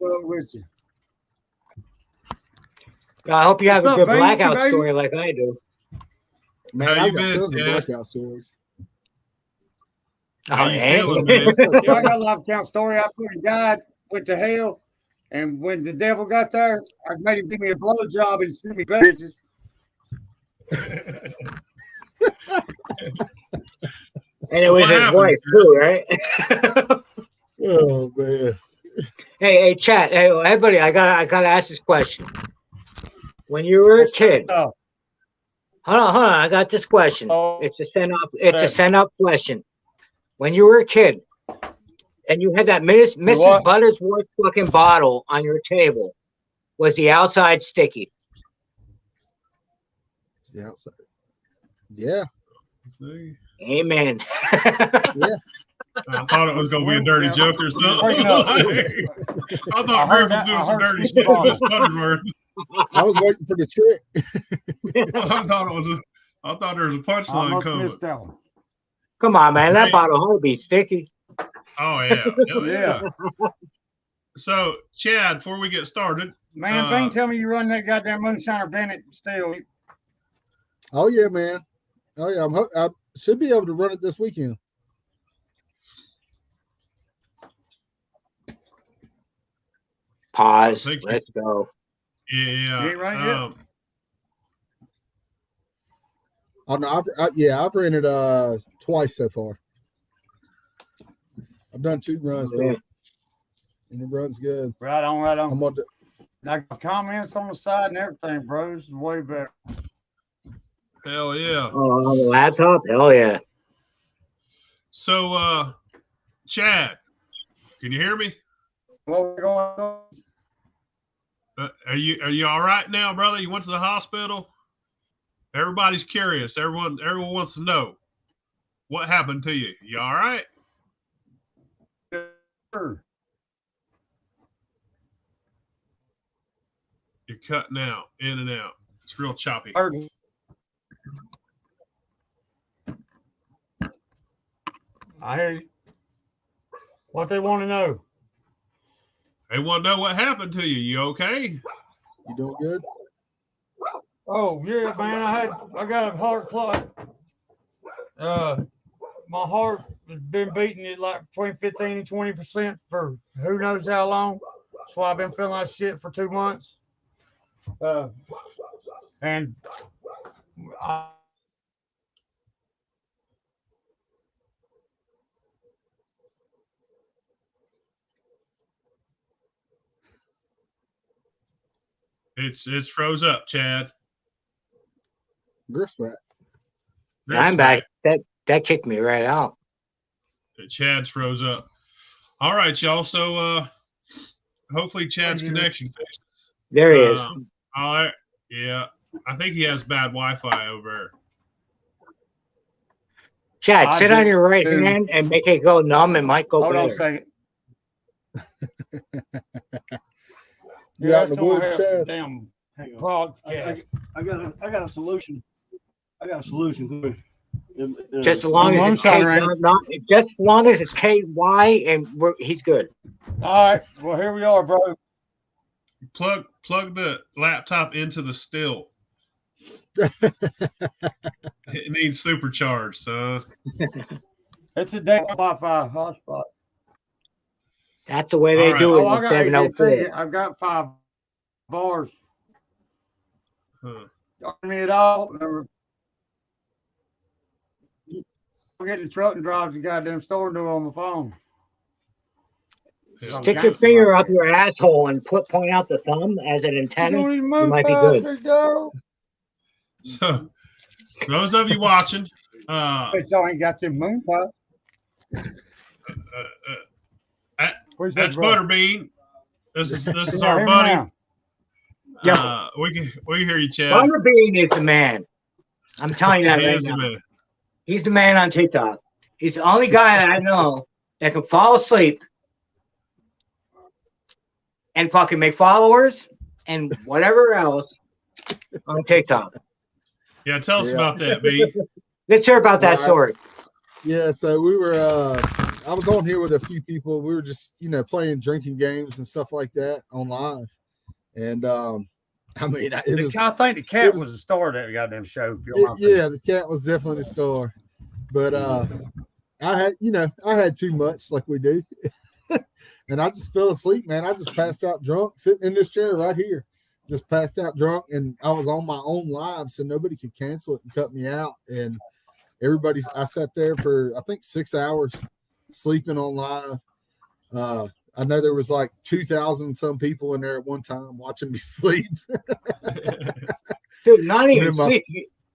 with you. I hope you have What's a up, good baby, blackout baby? story like I do. Man, How you I've got been, tons of Chad? blackout stories. How you hey. feeling, man? Yeah, I got a life account story. I put died, went to hell, and when the devil got there, I made him give me a blowjob and send me bitches. And it was what his happened, wife Chad? too, right? Oh man. hey, Chat. Hey, everybody, I gotta ask this question. When you were a kid, Oh, hold on, I got this question. Oh, It's a send okay. off question. When you were a kid and you had that Mrs. what? Buttersworth fucking bottle on your table, was the outside sticky? It's the outside. Yeah. See? Amen. Yeah. I thought it was going to be a dirty joke or something. Breaking up. I I thought heard Griff was that- doing I some heard dirty Steve shit with Ballmer. Miss Buttersworth. I was waiting for the trick. I thought there was a I punchline must coming. missed that one. Come on, man. That Hey. bottle would be sticky. Oh yeah. Hell yeah. Yeah. So, Chad, before we get started, Man, Bing, tell me you run that goddamn Moonshiner Bennett still. Oh yeah, man. Oh yeah. I should be able to run it this weekend. Pause. Thank you. Let's go. yeah, You ain't run it yet? Oh no, I've ran it twice so far. I've done 2 runs Yeah. though. And the run's good. Right on, right on. I'm on the, I got comments on the side and everything, bro. This is way better. hell yeah. Oh, on the laptop? Hell yeah. So, Chad, can you hear me? What we going on? Are you all right now, brother? You went to the hospital? Everybody's curious. Everyone wants to know what happened to you. You all right? Sure. You're cutting out, in and out. It's real choppy. Heard. I hear you. What they want to know? They want to know what happened to you. You okay? you doing good? Oh yeah, man. I got a heart clot. My heart has been beating it like between 15 and 20% for who knows how long. That's why I've been feeling like shit for 2 months. And It's froze up, Chad. Griff's back. I'm back. That kicked me right out. Chad's froze up. All right, y'all. So hopefully Chad's connection fixes. There he is. All right. Yeah. I think he has bad Wi-Fi over there. Chad, I sit on do your right too. hand and make it go numb. It might go hold on a better. second. You out in the that's gonna woods, have Chad? Damn. Podcast. I got a solution. I got a solution. Just as long as it's just as long as it's KY and he's good. All right. Well, here we are, bro. Plug the laptop into the still. It needs supercharged, son. It's a damn Wi-Fi hotspot. That's the way they All do it I in got 704. I've got 5 bars. Huh. Got me at all. I'm getting the truck and drive to the goddamn store and do it on my phone. Hell, Stick your finger up your asshole and point out the thumb as an antenna. You might be good. So, those of you watching, But y'all ain't got them moon pies. Where's that, that's bro? ButterBean. This is Yeah, our hear me buddy. now. We can hear you, Chad. ButterBean is the man. I'm telling you that He right is the now. man. He's the man on TikTok. He's the only guy that I know that can fall asleep and fucking make followers and whatever else on TikTok. Yeah, tell us about that, B. Let's hear about that story. Yeah, so we were I was on here with a few people. We were just, playing drinking games and stuff like that on live. And I mean, I think the cat was the star of that goddamn show. Yeah, the cat was definitely the star. But I had too much, like we do. And I just fell asleep, man. I just passed out drunk, sitting in this chair right here. Just passed out drunk, and I was on my own live, so nobody could cancel it and cut me out. And I sat there for, I think, 6 hours sleeping on live. I know there was like 2,000 some people in there at one time watching me sleep. Dude, not even sleep.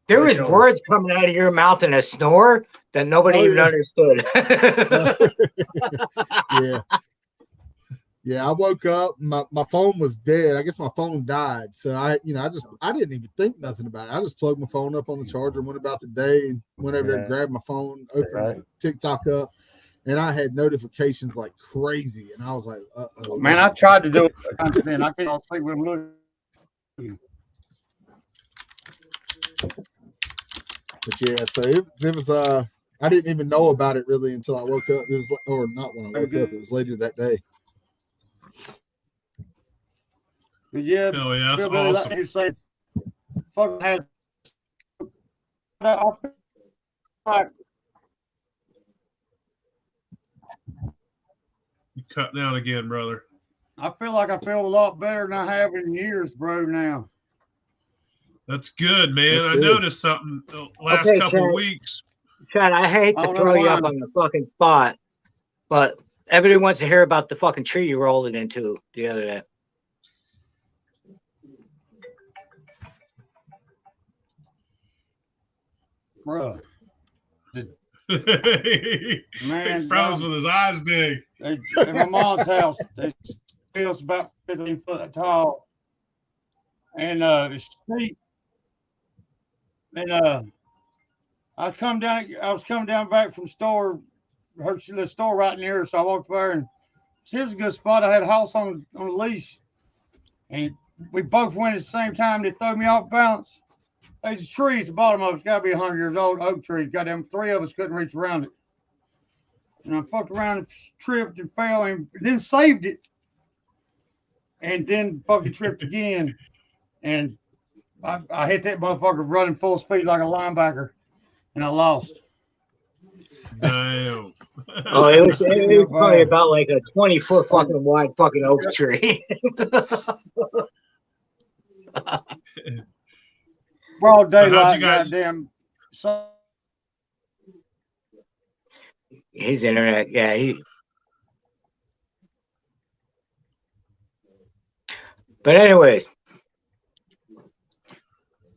There was words coming out of your mouth in a snore that nobody even understood. Yeah, I woke up. My phone was dead. I guess my phone died. So I didn't even think nothing about it. I just plugged my phone up on the charger, went about the day, and went over there, grabbed my phone, opened TikTok up, and I had notifications like crazy. And I was like, uh-oh. Man, I tried to do it. I can't sleep with them looking. But yeah, so it was I didn't even know about it really until I woke up. It was or not when I woke up. It was later that day. But yeah, hell yeah, that's awesome. Like you say, fucking had. You cut down again, brother. I feel like I feel a lot better than I have in years, bro. Now. That's good, man. That's I good. Noticed something the last couple of weeks. Chad, I hate to throw you up on the fucking spot, but everybody wants to hear about the fucking tree you rolled it into the other day. Bro. Man, froze with his eyes big. At my mom's house, it's about 15 foot tall. And it's steep. And I was coming down back from the store, the store right near, so I walked there and it was a good spot. I had a house on a leash. And we both went at the same time. They threw me off balance. There's a tree at the bottom of it. It's got to be 100 years old, oak tree. Goddamn, 3 of us couldn't reach around it. And I fucked around and tripped and fell and then saved it. And then fucking tripped again. And I hit that motherfucker running full speed like a linebacker. And I lost. Damn. Oh, it was probably about like a 20-foot fucking wide fucking oak tree. Broad daylight, goddamn. His internet, yeah. But anyways,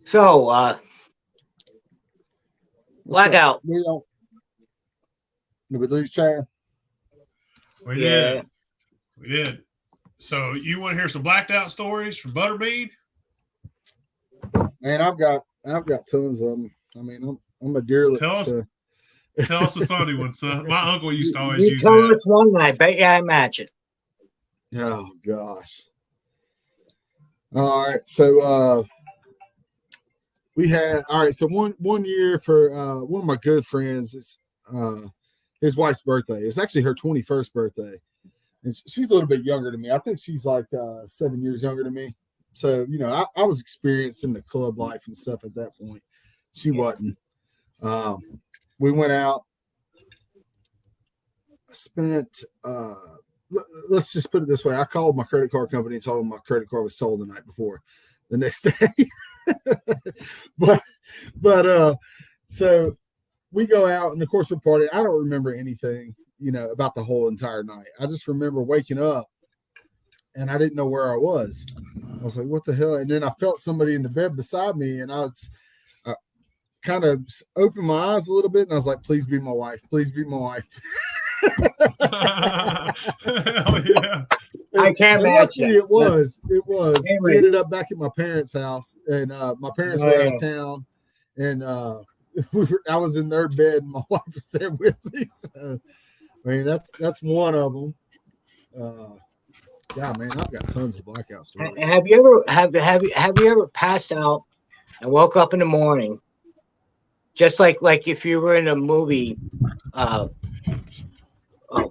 so Blackout. Did we lose Chad? We did. So you want to hear some blacked out stories from ButterBean? Man, I've got tons of them. I mean, I'm a deerlet. Tell us a funny one, son. My uncle used to always use that. Us one, I bet you I match it. Oh gosh. All right, so we had so one year for one of my good friends. It's his wife's birthday. It's actually her 21st birthday, and she's a little bit younger than me. I think she's like 7 years younger than me. So I was experienced in the club life and stuff at that point. She wasn't. We went out. I spent. Let's just put it this way. I called my credit card company and told them my credit card was sold the night before. The next day, but so we go out and of course we're partying. I don't remember anything, about the whole entire night. I just remember waking up and I didn't know where I was. I was like, what the hell? And then I felt somebody in the bed beside me and I kind of opened my eyes a little bit and I was like, please be my wife. Please be my wife. Hell yeah. I can't imagine. It was. We ended up back at my parents' house, and my parents were out of town, and I was in their bed, and my wife was there with me. So, I mean, that's one of them. Yeah, man, I've got tons of blackout stories. Have you ever passed out and woke up in the morning, just like if you were in a movie,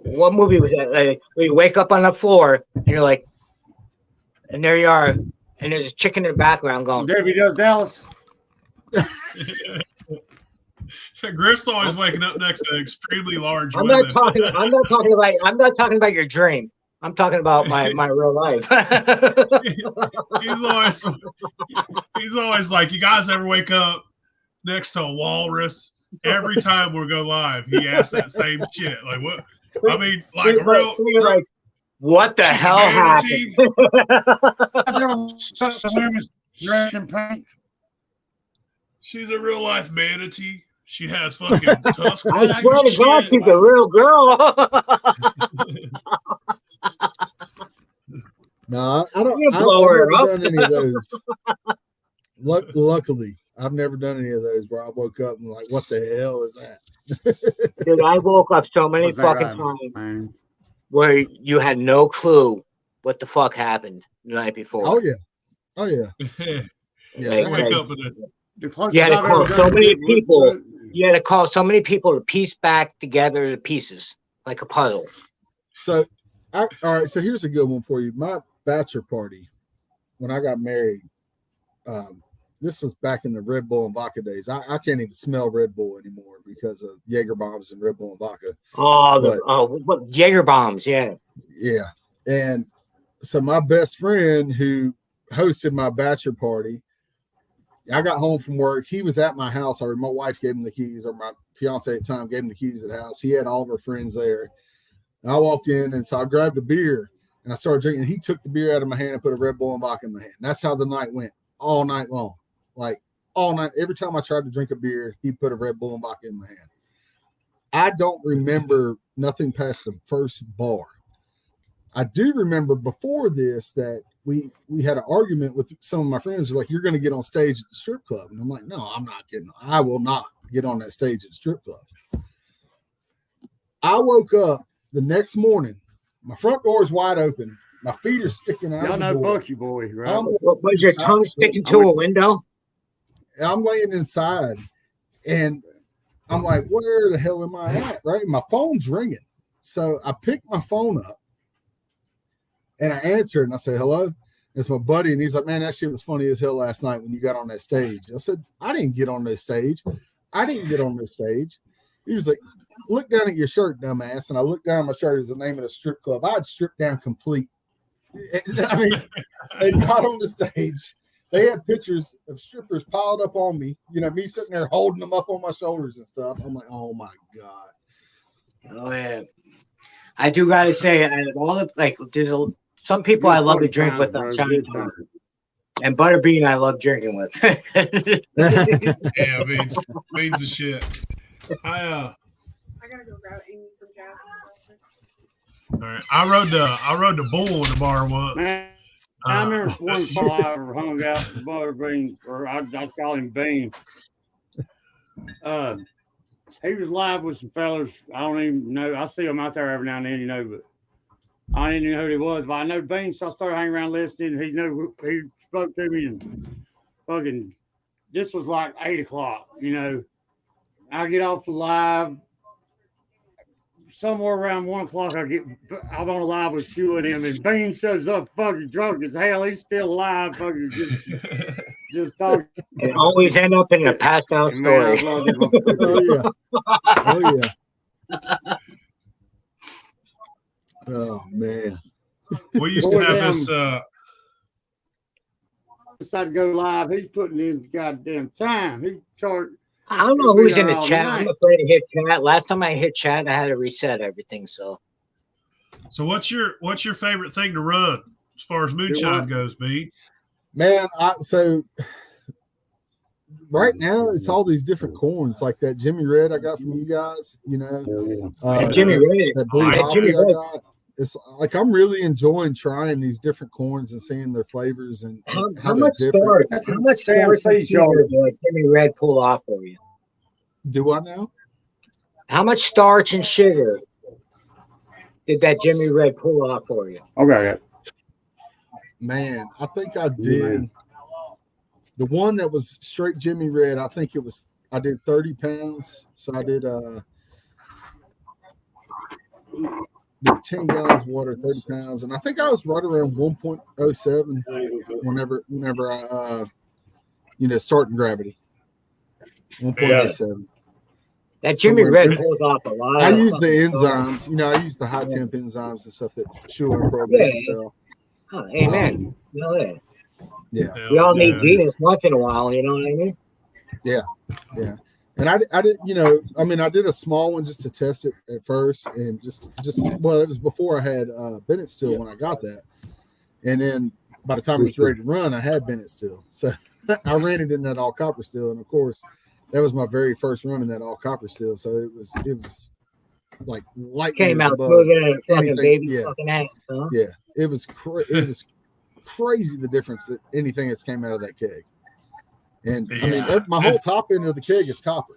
what movie was that? Like, where you wake up on the floor and you're like, and there you are, and there's a chicken in the background going. Debbie Does Dallas. Griff's always waking up next to extremely large I'm women. not talking about your dream. I'm talking about my real life. he's always like, you guys ever wake up next to a walrus? Every time we go live, he asks that same shit. Like what? I mean, like you're like, what the hell happened? She's a real life manatee. She has fucking tusks. I swear to God, she's a real girl. No, I don't. I've never done any of those. Luckily, I've never done any of those where I woke up and like, what the hell is that? Dude, I woke up so many fucking times where you had no clue what the fuck happened the night before. Oh yeah. Yeah, wake up you had to call so many people. You had to call so many people to piece back together the pieces like a puzzle. So, all right. So here's a good one for you. My bachelor party when I got married. This was back in the Red Bull and vodka days. I can't even smell Red Bull anymore because of Jaeger bombs and Red Bull and vodka. What Jaeger bombs? Yeah. Yeah. And so my best friend who hosted my bachelor party, I got home from work. He was at my house. My wife gave him the keys, or my fiance at the time gave him the keys at the house. He had all of her friends there. And I walked in, and so I grabbed a beer, and I started drinking. He took the beer out of my hand and put a Red Bull and vodka in my hand. And that's how the night went, all night long. Like, all night. Every time I tried to drink a beer, he put a Red Bull and vodka in my hand. I don't remember nothing past the first bar. I do remember before this that we had an argument with some of my friends. They're like, you're going to get on stage at the strip club. And I'm like, no, I'm not getting. I will not get on that stage at the strip club. I woke up the next morning. My front door is wide open. My feet are sticking out. Y'all know Bucky Boy, right? Was your tongue sticking to a window? I'm laying inside, and I'm like, where the hell am I at? Right? My phone's ringing. So I pick my phone up, and I answer, and I say, hello. It's my buddy, and he's like, man, that shit was funny as hell last night when you got on that stage. I said, I didn't get on that stage. I didn't get on this stage. He was like, look down at your shirt, dumbass. And I looked down at my shirt as the name of the strip club. I had stripped down complete. I mean, they got on the stage. They had pictures of strippers piled up on me. You know, me sitting there holding them up on my shoulders and stuff. I'm like, oh my God. Oh yeah. I do gotta say, out of all the there's some people I love to drink with on time. And ButterBean I love drinking with. Yeah, beans the shit. I gotta go grab Amy from Jazz. All right. I rode the bull in the bar once. Man, I remember one time I hung out with ButterBean, or I call him Bean. He was live with some fellas. I don't even know. I see him out there every now and then, you know, but I didn't know who he was. But I know Bean, so I started hanging around listening. He spoke to me, and fucking, this was like 8 o'clock, you know. I get off the live. Somewhere around 1 o'clock, I'm on a live with Q and him, and Bean shows up fucking drunk as hell. He's still alive, fucking just talking. They always end up in a passed out story. Oh yeah. Oh man. We used to have this. Decided to go live. He's putting in goddamn time. He charged. I don't know who's in the chat. I'm afraid to hit chat. Last time I hit chat, I had to reset everything. So what's your favorite thing to run as far as moonshine goes, B? Man, so right now it's all these different corns, like that Jimmy Red I got from you guys. You know, Jimmy Red. That blue hoppy I got. It's like I'm really enjoying trying these different corns and seeing their flavors and how much starch. How much starch did Jimmy Red pull off for you? Do I now? How much starch and sugar did that Jimmy Red pull off for you? Okay. Man, I think I did. The one that was straight Jimmy Red, I think I did 30 pounds. So I did did 10 gallons of water, 30 pounds, and I think I was right around 1.07 whenever I starting gravity. 1.07. That Jimmy Red pulls off a lot. I use the enzymes. I use the high temp enzymes and stuff that chew on prohibition cell. Oh, amen. Yeah. We all need Venus once in a while, you know what I mean? Yeah. And I did, I did a small one just to test it at first, and just it was before I had Bennett still when I got that, and then by the time it was ready to run, I had Bennett still, so I ran it in that all copper still, and of course, that was my very first run in that all copper still, so it was like light came out fucking baby fucking ass, huh? Yeah, it was crazy the difference that anything that's came out of that keg. And my whole top end of the keg is copper.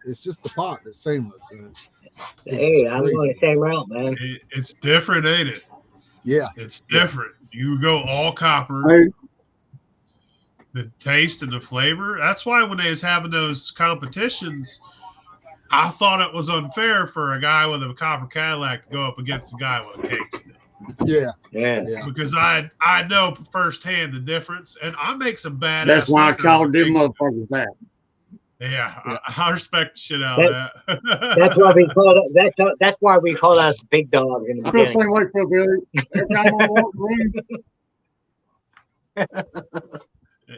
It's just the pot that's stainless. Hey, I'm going the same route, man. It's different, ain't it? Yeah, it's different. You go all copper. Hey. The taste and the flavor. That's why when they was having those competitions, I thought it was unfair for a guy with a copper Cadillac to go up against a guy with a keg stick. Yeah. Because I know firsthand the difference, and I make some badass. That's why I called them motherfuckers that. Yeah, I respect the shit out of that. That's why we call it. That's why we call us big dog in the I feel the beginning. same way, PhilBilly. Every time I walk in the room,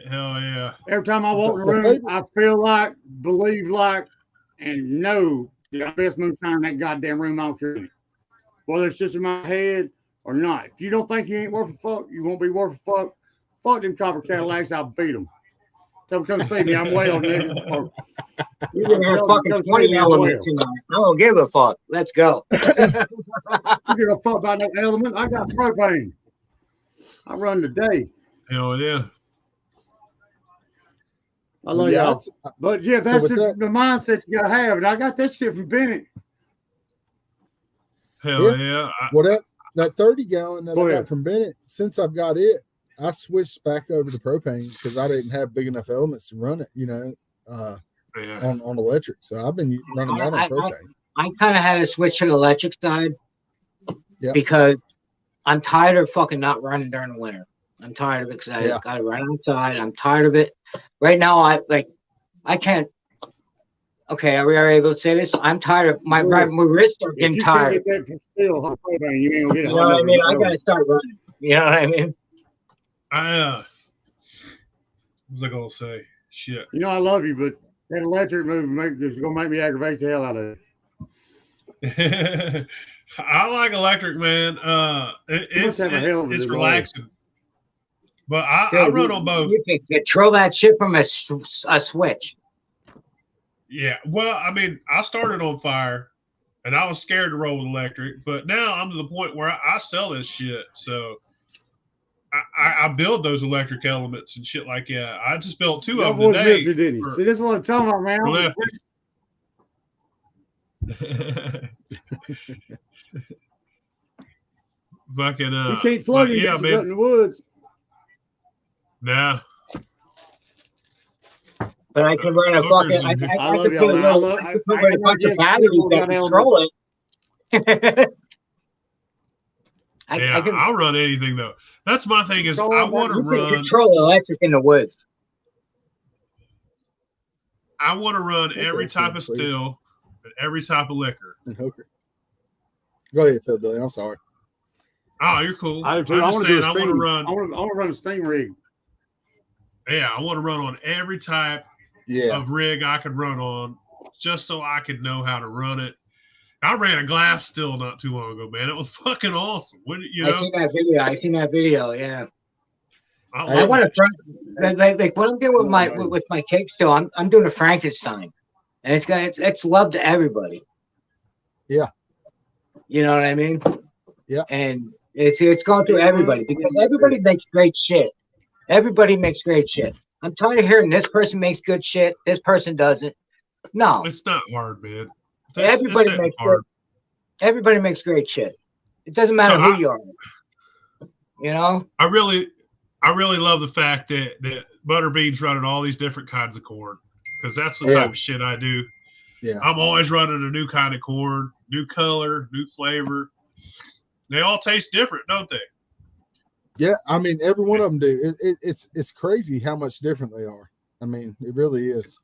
Hell yeah! every time I walk in the room, I feel like, believe like, and know that I'm the best moonshiner in that goddamn room. I don't care. Whether it's just in my head or not. If you don't think you ain't worth a fuck, you won't be worth a fuck. Fuck them copper Cadillacs, I'll beat them. Tell them come see me. I'm well, nigga. You're gonna have fucking 20 elements tonight. I don't give a fuck. Let's go. You give a fuck about no element? I got propane. I run the day. Hell yeah! I love y'all. But yeah, that's the mindset you gotta have, and I got that shit from Bennett. Hell yeah! Well, that 30 gallon that I got from Bennett, since I've got it, I switched back over to propane because I didn't have big enough elements to run it, on electric. So I've been running that on propane. I kind of had to switch to the electric side because I'm tired of fucking not running during the winter. I'm tired of it because I got to run outside. I'm tired of it. Right now, I can't. Okay, are we able to say this? I'm tired of my wrists are getting tired. You know what I mean? I gotta start running. You know what I mean? What was I gonna say? Shit. I love you, but that electric move is gonna make me aggravate the hell out of it. I like electric, man. It's relaxing. But I run on both. You can control that shit from a switch. Yeah, well, I mean, I started on fire, and I was scared to roll with electric, but now I'm to the point where I sell this shit, so I build those electric elements and shit like that. I just built 2 of them today. See, this is what I'm talking about, man. Fucking you can't plug it in the woods. Nah. But I can run a fucking. I can put a bunch of batteries that control it. I'll run anything though. That's my thing. Is I want to run control electric in the woods. I want to run every type of still and every type of liquor. And hooker. Go ahead, PhilBilly. I'm sorry. Oh, you're cool. I want to run. I want to run a steam rig. Yeah, I want to run on every type of rig I could run on, just so I could know how to run it. I ran a glass still not too long ago, man. It was fucking awesome. I seen that video. Yeah. I want to like what I'm doing with my cake still. I'm doing a Frankenstein, and it's love to everybody. Yeah. You know what I mean? Yeah. And it's going through everybody because everybody makes great shit. Everybody makes great shit. I'm tired of hearing this person makes good shit, this person doesn't. No. It's not hard, man. Everybody makes great shit. It doesn't matter who you are. I really love the fact that ButterBean's running all these different kinds of corn because that's the type of shit I do. Yeah. I'm always running a new kind of corn, new color, new flavor. They all taste different, don't they? Yeah, I mean, every one of them do. It's crazy how much different they are. I mean, it really is.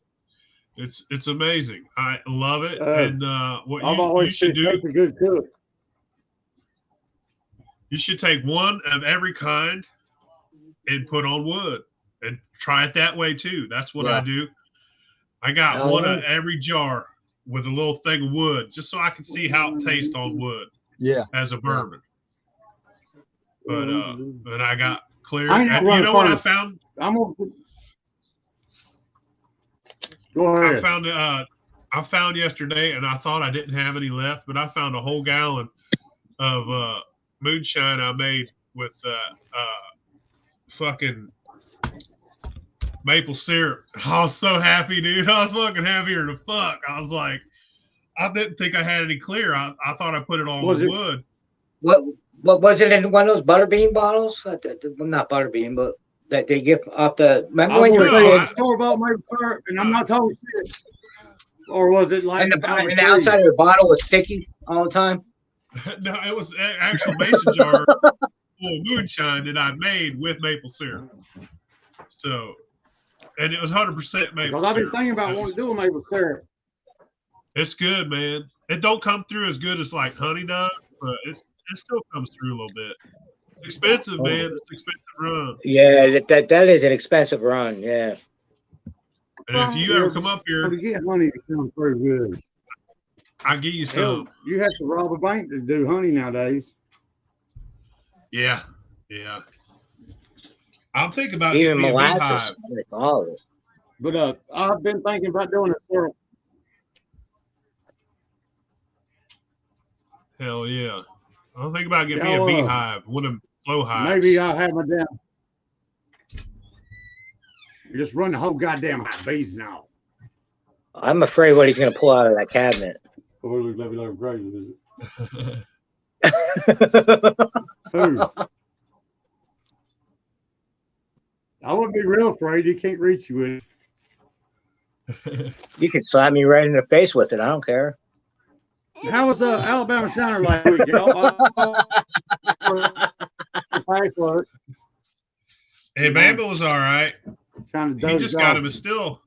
It's amazing. I love it. And what I've you always should do, a good cook. you should take one of every kind and put on wood and try it that way too. That's what I do. I got one of every jar with a little thing of wood just so I can see how it tastes on wood. Yeah. As a bourbon. But and I got clear. I know You know what I found? Go ahead. I found yesterday, and I thought I didn't have any left, but I found a whole gallon of moonshine I made with fucking maple syrup. I was so happy, dude. I was fucking happier than fuck. I was like, I didn't think I had any clear. I thought I put it all in wood. What was it in one of those ButterBean bottles? Well, not ButterBean, but that they give off the. Remember when you were saying store-bought maple syrup, and I'm not talking shit. Or was it like? And the outside of the bottle was sticky all the time. No, it was an actual mason jar full of moonshine that I made with maple syrup. So, and it was 100% maple syrup. Because I've been thinking about wanting to do a maple syrup. It's good, man. It don't come through as good as like honey does, but it still comes through a little bit. It's expensive, man. It's an expensive run. Yeah, that is an expensive run. Yeah. And if you ever come up here, to get honey, it sounds pretty good. I'll give you some. You have to rob a bank to do honey nowadays. Yeah, yeah. I'm thinking about even getting molasses. All of it. But I've been thinking about doing it for. Hell yeah. I'm thinking about getting me a beehive, one of them flow hives. Maybe I'll have my damn. You just run the whole goddamn bees now. I'm afraid what he's going to pull out of that cabinet. Oh, it looks like crazy, is it? Who? I wouldn't be real afraid. You can't reach you with it. You can slap me right in the face with it. I don't care. How was Alabama Shiner last week, y'all? Hey, Bamba was all right. He just got him a still.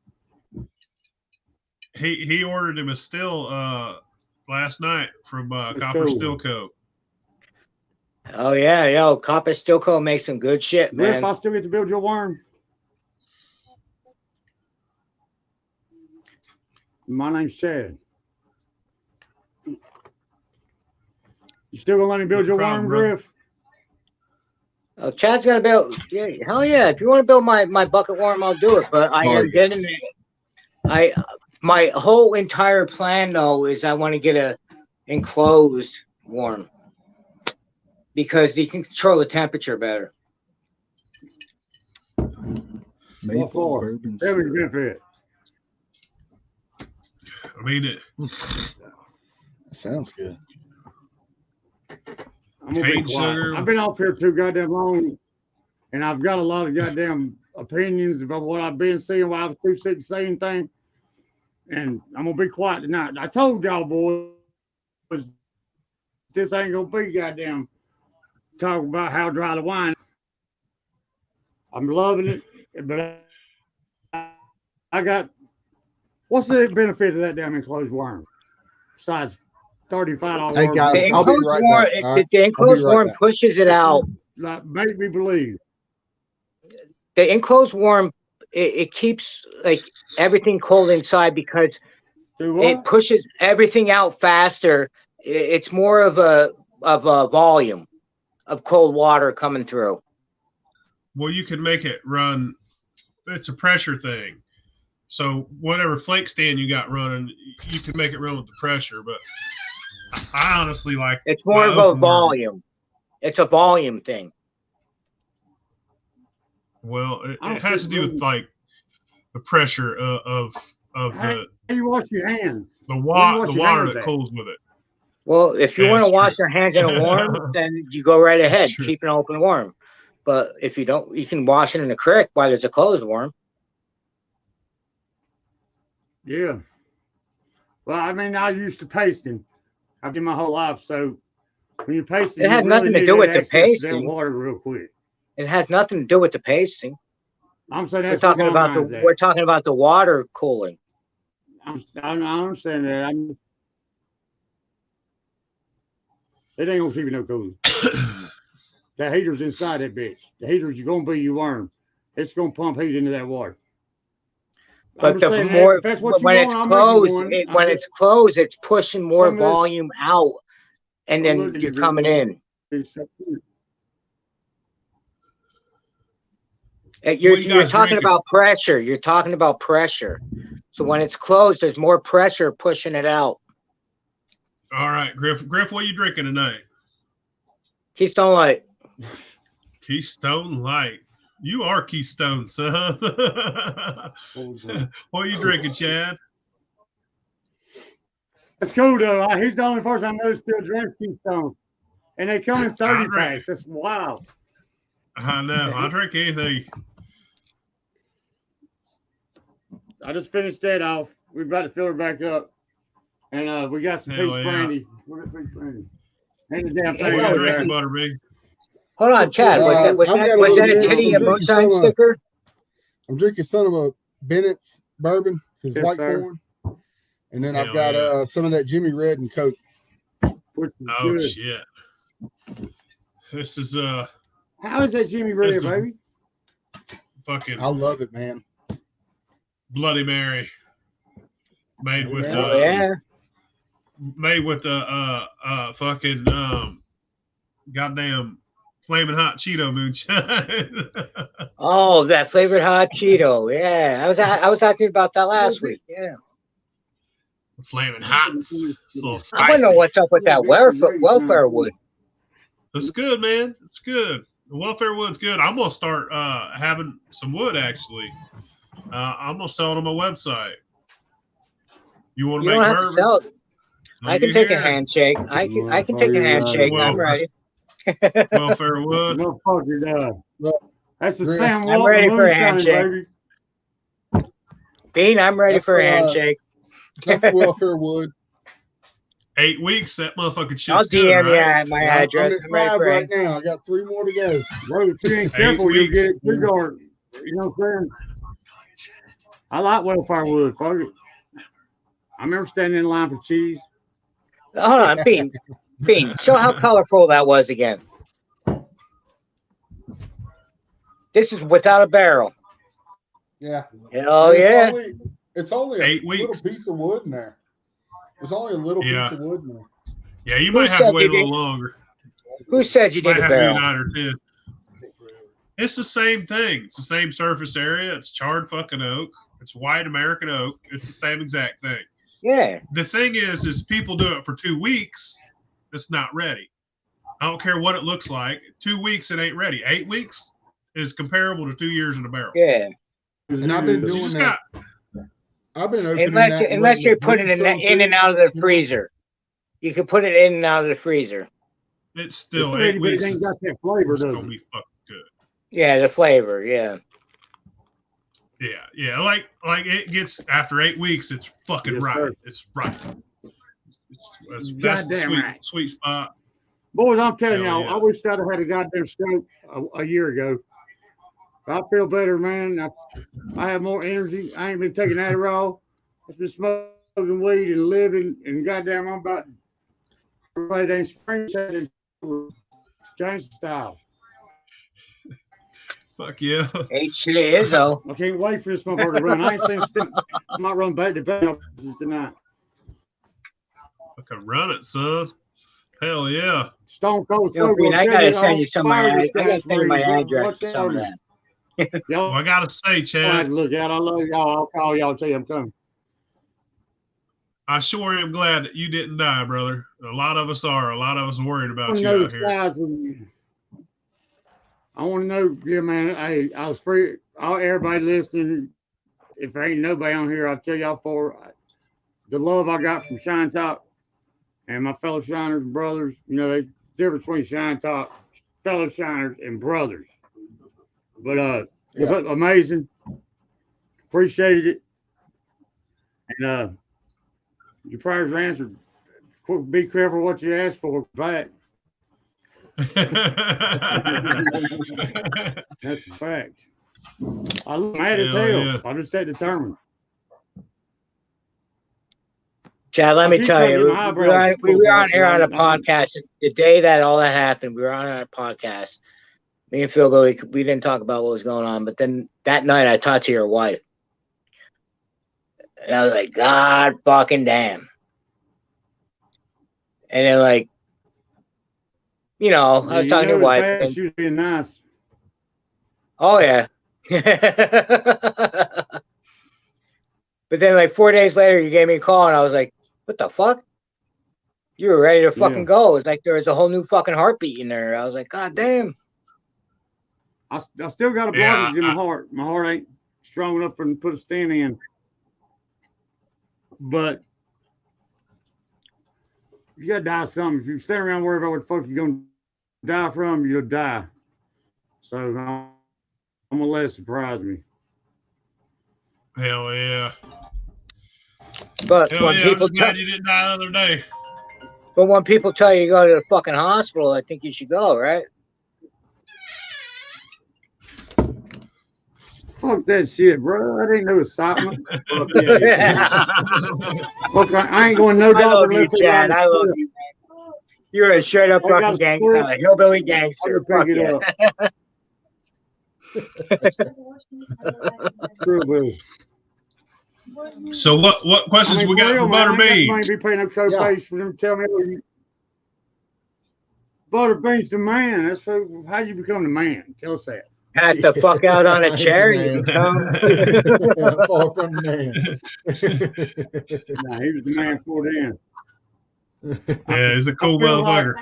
He ordered him a still last night from Copper Still Co. Oh yeah, yo, Copper Still Co. makes some good shit, man. Griff, I still get to build your worm. My name's Chad. You still gonna let me build your worm, Griff? Oh, Chad's gonna build. Yeah, hell yeah! If you want to build my bucket worm, I'll do it. But I am getting it. My whole entire plan though is I want to get a enclosed worm because you can control the temperature better. What for? Every benefit. I mean it. Sounds good. I'm gonna be quiet. I've been off here too goddamn long, and I've got a lot of goddamn opinions about what I've been seeing while I was too sick to say anything. And I'm gonna be quiet tonight. I told y'all boys, this ain't gonna be goddamn talking about how dry the wine. I'm loving it, but I got what's the benefit of that damn enclosed worm besides $35? Hey guys, the enclosed worm pushes it out. Like, make me believe. The enclosed worm it keeps like everything cold inside because it pushes everything out faster. It's more of a volume of cold water coming through. Well, you can make it run. It's a pressure thing. So whatever flake stand you got running, you can make it run with the pressure. But I honestly like it's more of a volume. It's a volume thing. Well, it has to do with like the pressure of the. How you wash your hands? The water that cools with it. Well, if you want to wash your hands in a warm, then you go right ahead, keep it open warm. But if you don't, you can wash it in the creek while there's a closed worm. Yeah. Well, I mean, I used to pasting. I've done my whole life. So when you're pacing, It has you nothing to need do that with the access to that pacing. water real quick. It has nothing to do with the pacing. I'm saying We're that's talking where my about mind's at. we're talking about the water cooling. I understand that. It ain't gonna keep you no cooler. That heater's inside that bitch. The heater's gonna be your worm. It's gonna pump heat into that water. But the more if that's what you when want, it's I'll closed, make you one. when it's closed, it's pushing more Some of this- volume out, and then you're coming in. You're talking about pressure. You're talking about pressure. So when it's closed, there's more pressure pushing it out. All right, Griff. Griff, what are you drinking tonight? Keystone Light. Keystone Light. You are Keystone, son. What are you drinking, Chad? That's cool though. He's the only person I know still drinks Keystone, and they come in 30 packs. That's wild. I know. I drink anything. I just finished that off. We're about to fill her back up, and we got some peach brandy. What is peach brandy? And the damn thing. What are you drinking, ButterBean? Hold on, Chad. Was that a Titty and Moonshine sticker? I'm drinking some of a Bennett's bourbon, his Yes, white sir. corn, and then I've got some of that Jimmy Red and Coke. Oh shit! This is How is that Jimmy Red, baby? Fucking, I love it, man. Bloody Mary, made with made with the fucking goddamn flaming hot Cheeto moonshine. Oh, that flavored hot Cheeto. Yeah, I was talking about that last week. Yeah, flaming hot. It's a little spicy. I want to know what's up with that welfare wood. It's good, man. It's good. The welfare wood's good. I'm gonna start having some wood actually. I'm gonna sell it on my website. You want to make bourbon? I can take a handshake. I can take a handshake. I'm ready. Welfare wood. No fucking that's the Sam I'm ready for a handshake. Baby. Bean, I'm ready for a handshake. That's the welfare wood. 8 weeks, that motherfucking shit's I'll good, DM right? you my address. I'm at 5 right now. I got 3 more to go. Bro, if you ain't careful, you'll get it too dark. You know what I'm saying? I like welfare wood. Fuck it. I remember standing in line for cheese. Hold on, Bean. Bean, show how colorful that was again. This is without a barrel. Yeah. Oh, yeah. It's only a 8 weeks. little piece of wood in there. There's only a little piece of wood in there. Yeah, you might have to wait a little longer. Who said you did a barrel? 9 or 10. It's the same thing. It's the same surface area. It's charred fucking oak. It's white American oak. It's the same exact thing. Yeah. The thing is people do it for 2 weeks. It's not ready. I don't care what it looks like. 2 weeks, it ain't ready. 8 weeks is comparable to 2 years in a barrel. Yeah. And I've been doing that. I've been opening unless you're putting it in and out of the freezer. You can put it in and out of the freezer. It's still 8 weeks. It ain't got that flavor, It's does gonna it? be fucking good. Yeah, the flavor. Yeah. Yeah. Like it gets after 8 weeks, it's fucking right. Sir. It's right. That's the sweet spot. Boys, I'm telling Hell y'all, yeah. I wish I'd have had a goddamn stroke a year ago. I feel better, man. I have more energy. I ain't been taking Adderall. I've been smoking weed and living, and goddamn, I'm about to everybody ain't spring change style. Fuck yeah. It sure is, though. I can't wait for this motherfucker to run. I ain't seen stints. I'm not running back to back tonight. Fucking run it, son. Hell yeah. Stone Cold. Yo, Bean, I gotta send you some of my address for some of that. Well, I gotta say, Chad, look out. I love y'all. I'll call y'all. Tell you I'm coming. I sure am glad that you didn't die, brother. A lot of us are. A lot of us are worried about you out here. I want to know, yeah, man. Hey, I was free. Everybody listening, if there ain't nobody on here, I'll tell y'all for the love I got from Shine Top and my fellow Shiners and brothers. You know, there's difference between Shine Top, fellow Shiners, and brothers. But it was amazing. Appreciated it. And your prayers were answered Be careful what you ask for back. That's a fact. I look mad as hell. Yeah. I just that determined. Chad, let me tell you, we were on here on a podcast. podcast the day that all that happened. We were on a podcast. Me and PhilBilly, we didn't talk about what was going on, but then that night I talked to your wife. And I was like, God fucking damn. And then, like, I was talking to your wife. And, she was being nice. oh, yeah. But then, like, 4 days later, you gave me a call, and I was like, what the fuck? You were ready to fucking go. It's like there was a whole new fucking heartbeat in there. I was like, God damn. I still got a blockage in my heart. My heart ain't strong enough to put a stent in. But you gotta die something. If you stay around worried about what the fuck you're gonna die from, you'll die. So I'm gonna let it surprise me. Hell yeah. But Hell when yeah, people I'm glad you didn't die the other day. But when people tell you to go to the fucking hospital, I think you should go, right? Fuck that shit, bro. That ain't no excitement. Look, I ain't going no I love doctor you, unless they Chad. got I love you, man. You're a straight up I got fucking a gang, square. hillbilly gangster. I'll Fuck pick it yeah. up. True, boo. So what questions we got for ButterBean? I ain't be paying no co-pays for them to tell me. ButterBean's the man. That's how you become the man. Tell us that. Pass the fuck out on a chair. You become far from the man. Nah, he was the man for then. Yeah, he's a cool motherfucker.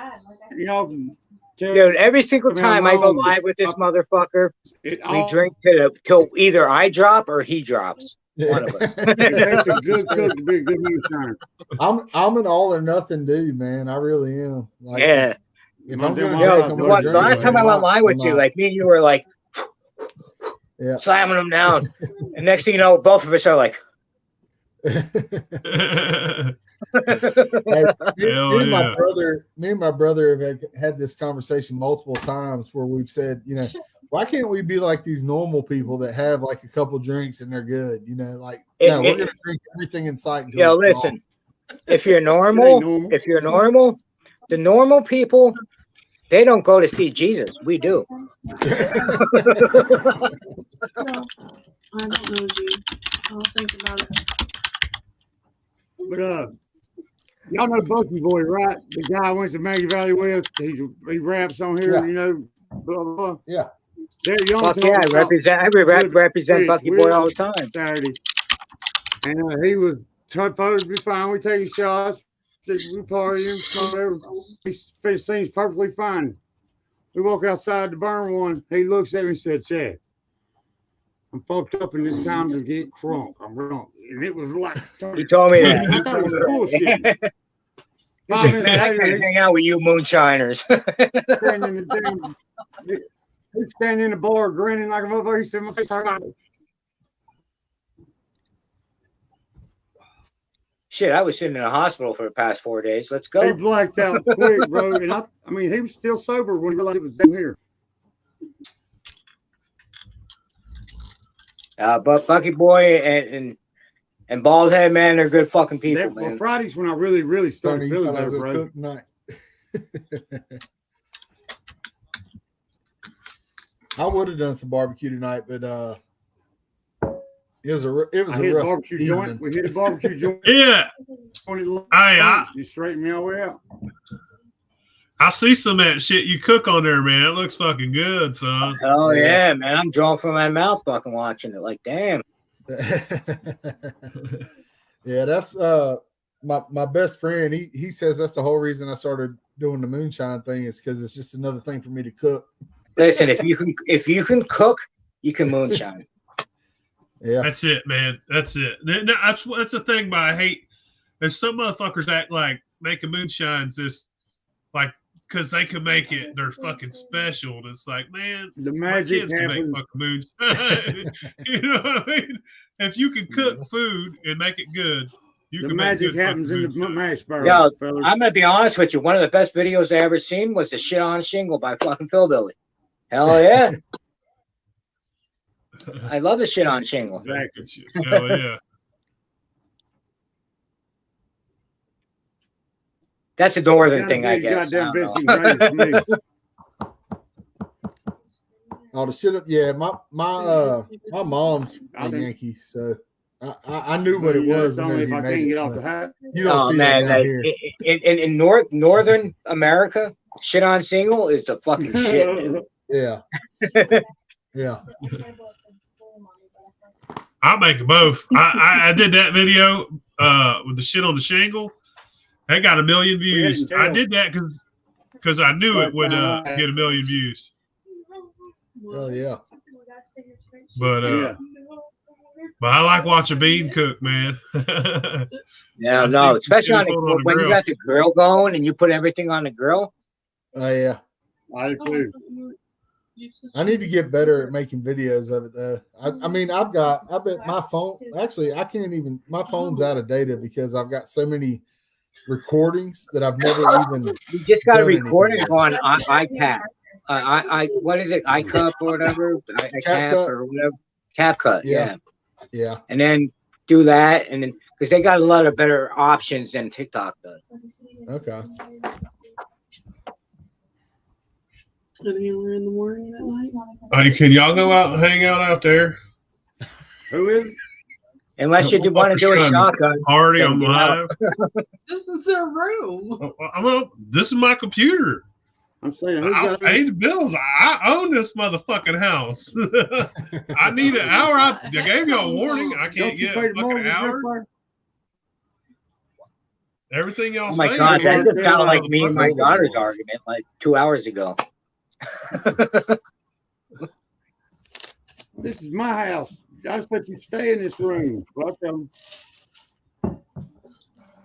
Dude, every single time I go live with this motherfucker, we drink till either I drop or he drops. One of us. It takes a good cook to be a good moonshiner. I'm an all or nothing dude, man. I really am. Like, yeah. If I'm gonna the last time I went live with you, like me and you were like slamming them down. And next thing you know, both of us are like me and my brother have had this conversation multiple times where we've said, why can't we be like these normal people that have like a couple drinks and they're good? We're gonna drink everything in sight. Listen, if you're normal, the normal people, they don't go to see Jesus. We do. No, I don't know, G. I'll think about it. But y'all know Bucky Boy, right? The guy I went to Maggie Valley with. He raps on here, blah blah blah. Yeah. Fuck yeah, I represent Bucky Boy all the time. Saturday. And he was photos be fine. We taking shots. We partying. He seems perfectly fine. We walk outside to burn one. He looks at me and said, Chad, I'm fucked up and it's time to get crunk. I'm drunk. And it was like he told me that. I thought it was bullshit. Man, I can't hang out with you moonshiners. He's standing in the bar grinning like a motherfucker. He said, my face hurt. Shit, I was sitting in a hospital for the past 4 days. Let's go. He blacked out quick, bro. And I mean, he was still sober when he realized it was down here. But Bucky Boy and Bald Head, man, they're good fucking people, man. Well, Friday's when I really started feeling better, bro. I would have done some barbecue tonight, but it was a rough barbecue joint. We hit a barbecue joint. Yeah. You straightened me all the way out. I see some of that shit you cook on there, man. It looks fucking good, son. Oh yeah, man. I'm drawing from my mouth fucking watching it. Like, damn. Yeah, that's my best friend. He says that's the whole reason I started doing the moonshine thing is because it's just another thing for me to cook. Listen, if you can cook, you can moonshine. Yeah, that's it, man. That's it. That's the thing. But I hate there's some motherfuckers act like making moonshines just like because they can make it. They're fucking special. And it's like, man, the magic kids can make fucking moonshine. You know what I mean? If you can cook food and make it good, You The can make magic good happens in the fucking moonshine. mash burger, Yo, fellas. I'm gonna be honest with you. One of the best videos I ever seen was the shit on shingle by fucking PhilBilly. Hell yeah. I love the shit on shingle. Exactly. Hell yeah. That's a northern Gotta thing, be I the guess. I Goddamn don't bitch know. and gravy for me. Oh, the shit. Yeah, my mom's I a think- Yankee, so I knew what it was It's only whenever if he I made can't it. get off the but hat. You don't Oh see man, that down like here. in northern America, shit on single is the fucking shit. Dude. Yeah, yeah. I'll make both. I did that video with the shit on the shingle. That got 1 million views. didn't tell. I did that because I knew it would get 1 million views. Oh yeah. But Yeah. but I like watching Bean cook, man. Yeah, I no, see especially on people put it on the when you grill. got the grill going and you put everything on the grill. Oh yeah. I do. I need to get better at making videos of it though. I mean, I bet my phone actually I can't even my phone's out of data because I've got so many recordings that I've never even You just got to done record anything it on iPad. What is it? iCup or whatever? iCap CapCut. or whatever. CapCut, yeah. Yeah. And then do that, and then because they got a lot of better options than TikTok does. Okay. Anywhere in the morning that night? Hey, can y'all go out and hang out there? Who is it? Unless you want to do a shotgun. Party then on get out. live. This is their room. This is my computer. I'm saying who I got paid the bills. I own this motherfucking house. I need an hour. I gave you a warning. I can't Don't you get pay a the fucking mortgage? hour. Griff? Everything y'all Oh my say. god, that just sounded like me and my motherfucker. daughter's argument like 2 hours ago. This is my house. I just let you stay in this room. Welcome.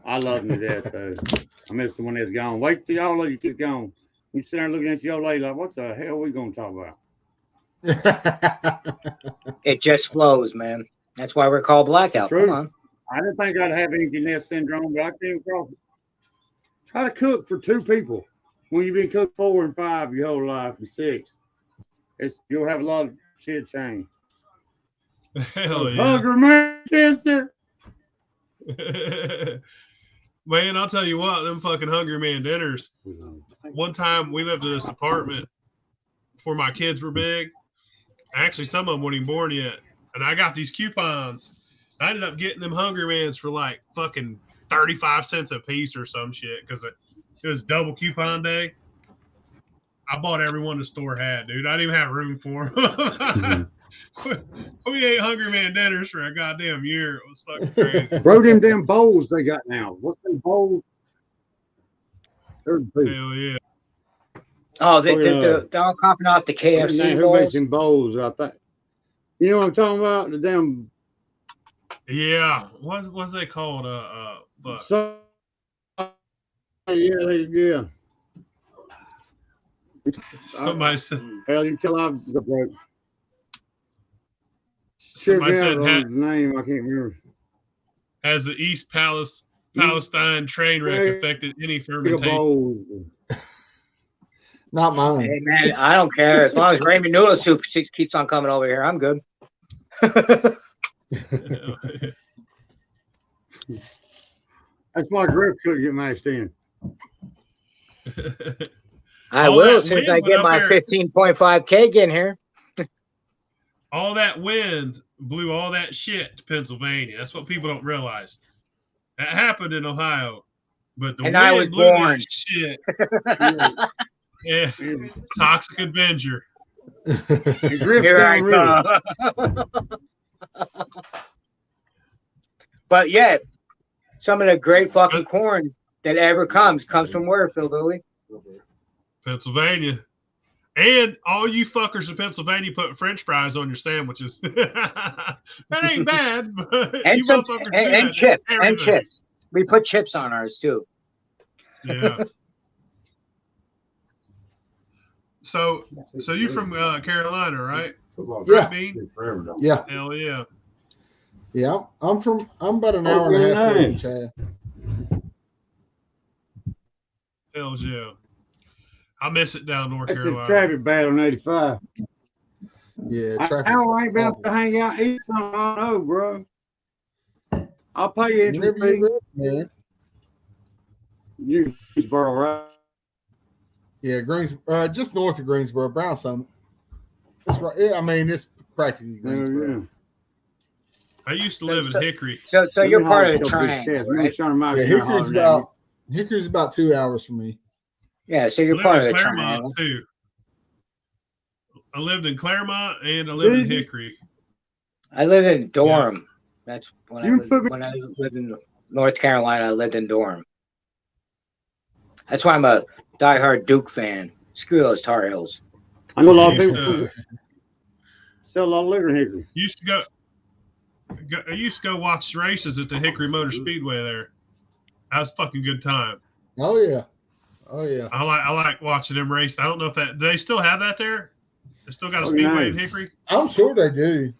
I love me that though. I miss the one that's gone. Wait till y'all lady get gone. You sit there looking at your lady like, what the hell are we gonna talk about? It just flows, man. That's why we're called Blackout. True. Come on. I didn't think I'd have empty nest syndrome, but I came across it. Try to cook for 2 people when you've been cooked 4 and 5 your whole life and 6. You'll have a lot of shit change. Hell yeah. Hungry man, cancer. Man, I'll tell you what, them fucking Hungry Man dinners. One time we lived in this apartment before my kids were big. Actually, some of them weren't even born yet. And I got these coupons. I ended up getting them Hungry Mans for like fucking 35 cents a piece or some shit because it was double coupon day. I bought every one the store had, dude. I didn't even have room for them. We ate Hungry Man dinners for a goddamn year. It was fucking crazy. Bro, them damn bowls they got now. What's them bowls? They're big. Hell yeah. Oh, they're all copping off the KFC Who makes bowls. them bowls? I think. You know what I'm talking about? The damn. Yeah. What's they called? But So, yeah. somebody said Hell, you tell I've the broke. somebody said his name. I can't remember. has the East Palestine train wreck affected any fermentation? Bowls. Not mine. Hey man, I don't care as long as Raymond noodle soup keeps on coming over here. I'm good. That's why Griff couldn't get mashed in. I All will that as soon as wind I went get up my here. 15.5 keg in here. All that wind blew all that shit to Pennsylvania. That's what people don't realize. That happened in Ohio, but the And wind I was blew born. that shit. Yeah, toxic Avenger. And Griff's Here I down river. come. But yeah, some of the great fucking corn that ever comes from where, PhilBilly? Pennsylvania. And all you fuckers in Pennsylvania put French fries on your sandwiches. That ain't bad, but And you some motherfuckers do and that. chips. And Everything. chips. We put chips on ours too. Yeah. So you from Carolina, right? Yeah. Bean? Yeah. Hell yeah. Yeah, I'm about an hour and a half away from Chad. Hells yeah. I miss it down North That's Carolina. a traffic bad on 85. Yeah, I traffic. ain't been able to hang out eat something. I don't know, bro. I'll pay you entry Whenever you're fee. ready, man. You Greensboro, right? Yeah, just north of Greensboro, Brown Summit. That's right. Yeah, I mean, it's practically Greensboro. Yeah. I used to live in Hickory. So you're part of the triangle, right? Yeah, Hickory's about 2 hours from me. Yeah, so you're I part of lived the in Claremont triangle. too. I lived in Claremont and I lived in Hickory. I live in Durham. Yeah. That's when when I lived in North Carolina. I lived in Durham. That's why I'm a diehard Duke fan. Screw those Tar Heels. I know a lot of people sell a lot of liquor in Hickory. I used to go watch races at the Hickory Motor Speedway there. That was a fucking good time. Oh yeah. I like watching them race. I don't know if do they still have that there? They still got a speedway in Hickory? I'm sure they do.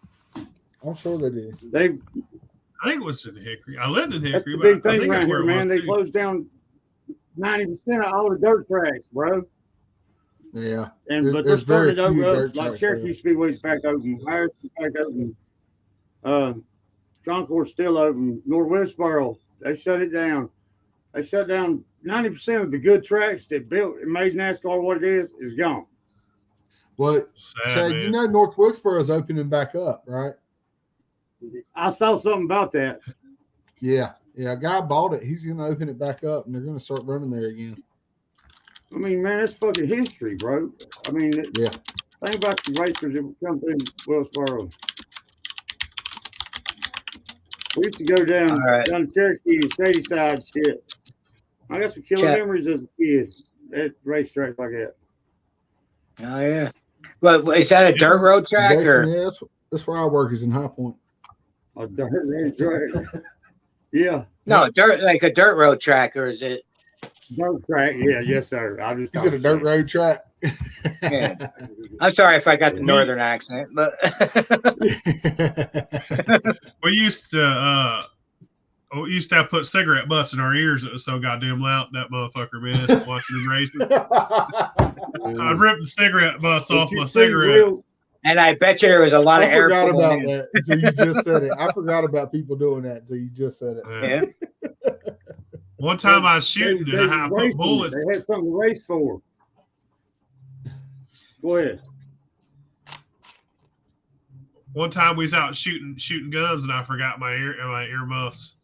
I think it was in Hickory. I lived in Hickory. That's the big thing around here, man. They too. closed down 90% of all the dirt tracks, bro. Yeah. But they're starting to open up. Like tracks, Cherokee Speedway's back open. Harrison's back open. Concourse still open. Northwestboro, they shut it down. They shut down 90% of the good tracks that built and made NASCAR what it is gone. Well, sad, Chad, man. you know North Wilkesboro is opening back up, right? I saw something about that. Yeah. A guy bought it. He's going to open it back up, and they're going to start running there again. I mean, man, that's fucking history, bro. I mean, yeah. Think about the racers that would come through Wilkesboro. We used to go down to Cherokee and Shady Side shit. I got some killer memories as a kid at racetracks like that. Oh yeah. But is that a dirt road track Jason, or? Yeah, that's where I work is in High Point. A dirt road track. Yeah. No, a dirt road track, or is it? Dirt track. Yeah, yes, sir. Is it a dirt road track? Yeah. I'm sorry if I got the northern accent, but we used to put cigarette butts in our ears. It was so goddamn loud, that motherfucker, man, watching them racing. I ripped the cigarette butts off my cigarettes. And I bet you there was a lot of air. I forgot about that until you just said it. I forgot about people doing that until you just said it. Yeah. One time I was shooting and I put bullets. They had something to race for. Go ahead. One time we was out shooting guns and I forgot my earmuffs.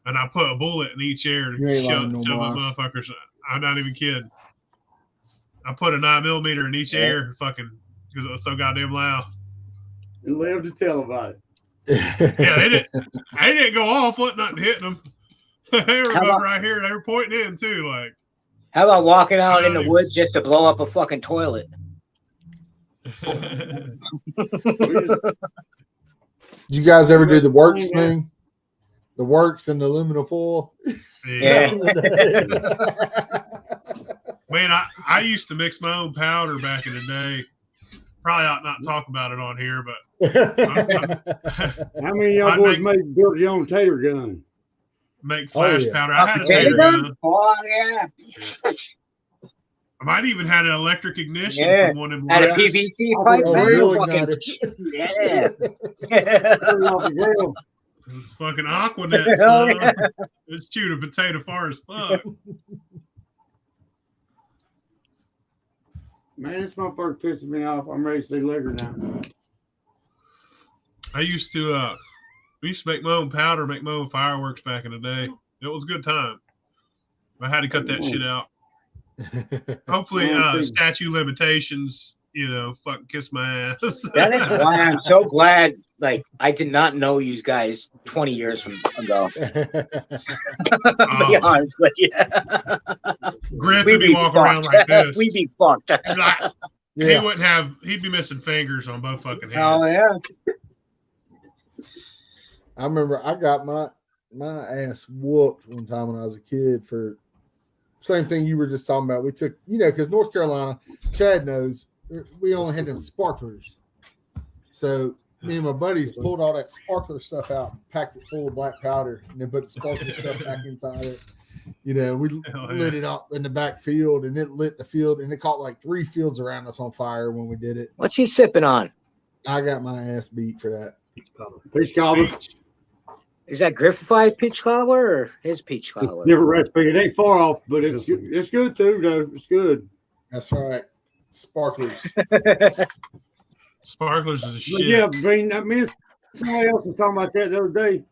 And I put a bullet in each ear to shove the motherfuckers. I'm not even kidding. I put a 9mm in each ear, fucking, because it was so goddamn loud. You live to tell about it. Yeah, they didn't go off. What nothing hitting them. They were right here. They were pointing in too. Like, how about walking out in the woods just to blow up a fucking toilet? Did you guys ever do the works thing? The works and the aluminum foil? Yeah. Man, I used to mix my own powder back in the day. Probably ought not talk about it on here, but how many of y'all boys build your own tater gun? Make flash powder. I had a tater gun. Oh yeah. I might even had an electric ignition from one of them. Had a PVC pipe. Yeah. It's fucking Aquanet, son. It's chewing a potato far as fuck. Man, this motherfucker pissing me off. I'm ready to see liquor now. I used to we used to make my own powder, make my own fireworks back in the day. It was a good time. I had to cut that shit out. Hopefully, statute limitations, fucking kiss my ass. That is why I'm so glad. Like, I did not know you guys 20 years ago. Be honest with you. Griff would be walking around like this. We'd be fucked. He wouldn't have. He'd be missing fingers on both fucking hands. Oh yeah. I remember I got my ass whooped one time when I was a kid for same thing you were just talking about. We took, because North Carolina, Chad knows, we only had them sparklers. So me and my buddies pulled all that sparkler stuff out, packed it full of black powder, and then put the sparkler stuff back inside it. You know, we lit it up in the back field, and it lit the field, and it caught like 3 fields around us on fire when we did it. What's he sipping on? I got my ass beat for that. Peach cobbler. Is that Griffified peach cobbler or his peach cobbler? Different recipe. It ain't far off, but it's good too, though. It's good. That's right. Sparklers. Sparklers is the shit. But yeah, Bean, me and somebody else was talking about that the other day.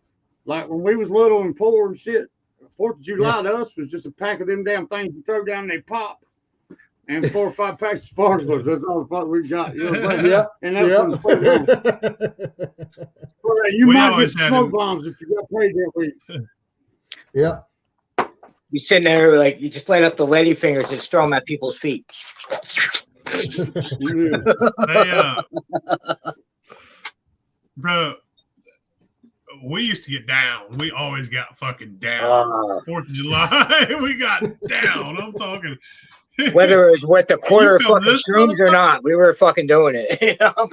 Like when we was little and poor and shit, 4th of July to us was just a pack of them damn things you throw down and they pop. And 4 or 5 packs of sparklers. That's all the fuck we got. You know what I'm saying? Yeah. And that's from the playground. You We might get always had smoke it. bombs if you got paid that week. Yeah. You sitting there like you just light up the lady fingers and just throw them at people's feet. Yeah. Bro, we used to get down. We always got fucking down. 4th of July, we got down. I'm talking. Whether it was with a quarter of You feel fucking this, shrooms or not, we were fucking doing it. You know?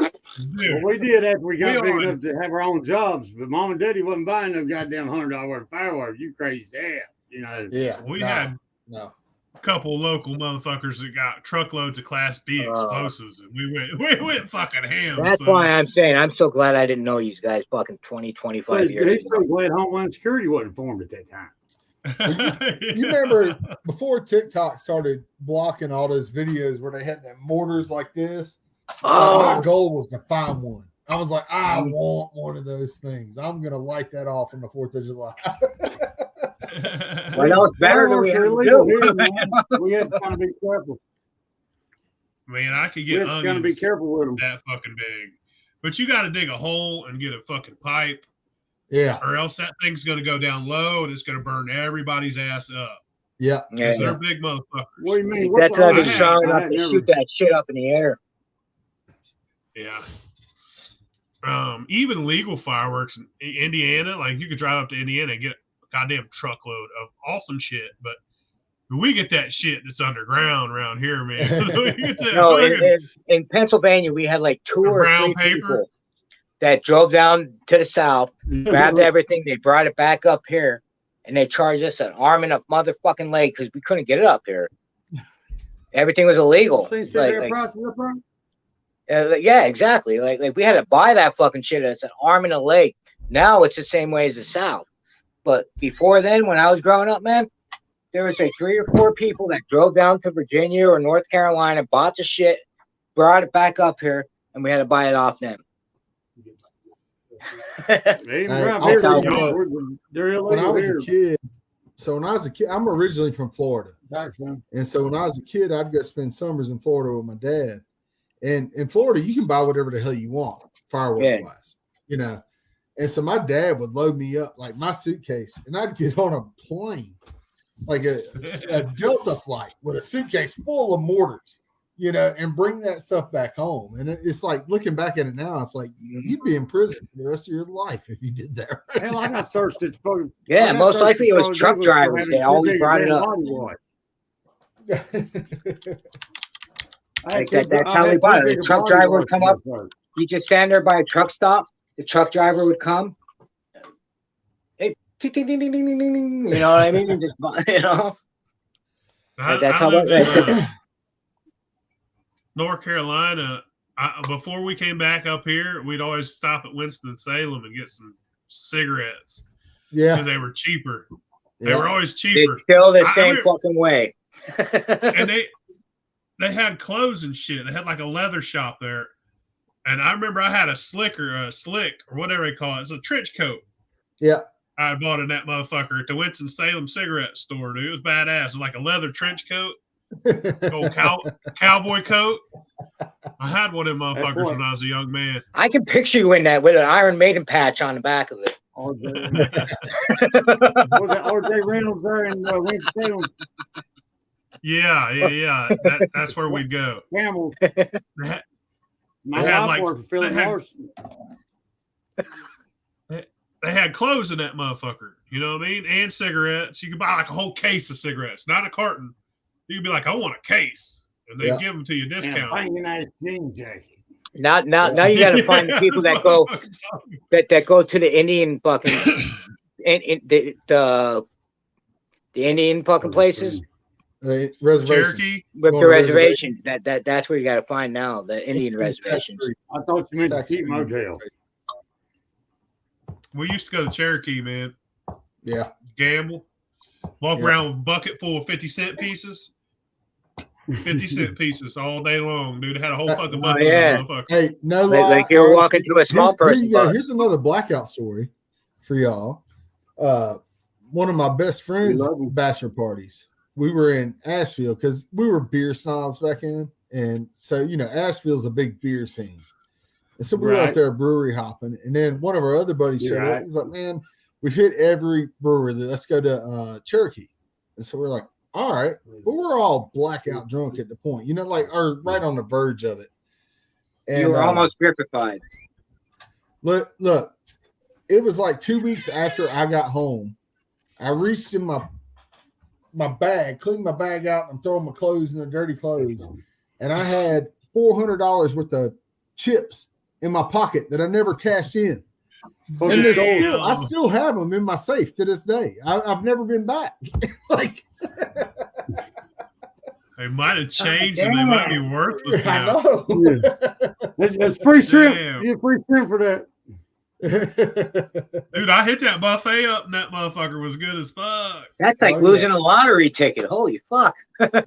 Dude, Well, we did after we got We big always- enough to have our own jobs, but Mom and Daddy wasn't buying no goddamn $100 worth of fireworks. You crazy ass, you know. Yeah. we no, had no. a couple local motherfuckers that got truckloads of Class B explosives, and we went fucking ham. That's son. why I'm saying I'm so glad I didn't know you guys fucking 20, 25 years He's ago. so glad Homeland Security wasn't formed at that time. You remember before TikTok started blocking all those videos where they had them mortars like this? My goal was to find one. I was like, I want one of those things. I'm going to light that off on the 4th of July. What else better than we have to illegal do? here, man. We have to kind of be careful. Man, I could We get have to kind of be onions careful with them. that fucking big. But you got to dig a hole and get a fucking pipe, Yeah. or else that thing's going to go down low and it's going to burn everybody's ass up. Yeah. Yeah, 'Cause they're big motherfuckers. What do you mean? that's not I been had- strong I enough had to never- shoot that shit up in the air. Yeah. Even legal fireworks in Indiana, like you could drive up to Indiana and get a goddamn truckload of awesome shit, but we get that shit that's underground around here, man. We get that No, fucking- in Pennsylvania, we had like 2 or Brown 3 paper? people that drove down to the south, grabbed everything, they brought it back up here, and they charged us an arm and a motherfucking leg because we couldn't get it up here. Everything was illegal. Things said their Like, prices up front? yeah, exactly. Like we had to buy that fucking shit. It's an arm and a leg. Now it's the same way as the South. But before then, when I was growing up, man, there was like 3 or 4 people that drove down to Virginia or North Carolina, bought the shit, brought it back up here, and we had to buy it off them. They even Hey, around I'll here, tell you they're When I illegal was here. a kid, when I was a kid, I'm originally from Florida. Thanks, man. And so when I was a kid, I'd go spend summers in Florida with my dad. And in Florida, you can buy whatever the hell you want, firework wise, you know. And so my dad would load me up like my suitcase, and I'd get on a plane, like a Delta flight with a suitcase full of mortars, you know, and bring that stuff back home. And it's like looking back at it now, it's like you'd be in prison for the rest of your life if you did that. Right Hell, I now. got searched at fucking. Yeah, I got most searched likely it at was Fort truck Douglas for drivers. having They too always big a brought it damn up. body wash. Like that's how we bought it. The truck driver would come up. You just stand there by a truck stop. The truck driver would come. Hey, ding, ding, ding, ding, ding, ding, ding, you know what I mean? And just, you know, that's how lived it in, North Carolina. Before we came back up here, we'd always stop at Winston-Salem and get some cigarettes Yeah. because they were cheaper. They Yeah. were always cheaper. it's still the I same remember- fucking way. And they had clothes and shit. They had like a leather shop there. And I remember I had a slick or whatever they call it. It's a trench coat. Yeah. I bought in that motherfucker at the Winston-Salem cigarette store, dude. It was badass. It was like a leather trench coat, old cowboy coat. I had one of them motherfuckers when I was a young man. I can picture you in that with an Iron Maiden patch on the back of it. What was that RJ Reynolds there in Winston-Salem? Yeah. That's where we'd go. Camel. They My had, wife like- worked for Philip they had- Morris. They had clothes in that motherfucker. You know what I mean? And cigarettes. You could buy like a whole case of cigarettes, not a carton. You could be like, I want a case. And they'd Yeah. give them to you And a discount. banging ass jean jacket. Now you got to find the people that go that go to the Indian fucking the Indian fucking places Reservation. Cherokee. with the reservations. That's where you got to find now the Indian reservations. I thought you meant the cheap motel. We used to go to Cherokee, man. Yeah. Gamble. Walk around with a bucket full of 50-cent pieces. 50-cent pieces all day long, dude. Had a whole fucking bucket. Yeah. Hey, no lie. Like you're walking through a small person. Here's another blackout story for y'all. One of my best friends' bachelor parties. We were in Asheville because we were beer snobs back then. And so, Asheville's a big beer scene. And so we were out there brewery hopping. And then one of our other buddies showed up. He's like, man, we've hit every brewery. Let's go to Cherokee. And so we're like, all right. But we're all blackout drunk at the point, or right on the verge of it. And you were almost griffified. Look, it was like 2 weeks after I got home. I reached in my bag, cleaned my bag out, and throwing my clothes in the dirty clothes. And I had $400 worth of chips in my pocket that I never cashed in. And I still have them in my safe to this day. I've never been back. They might have changed and they might be worthless now. I know. It's free shrimp. You get free shrimp for that. Dude, I hit that buffet up and that motherfucker was good as fuck. That's like losing a lottery ticket. Holy fuck.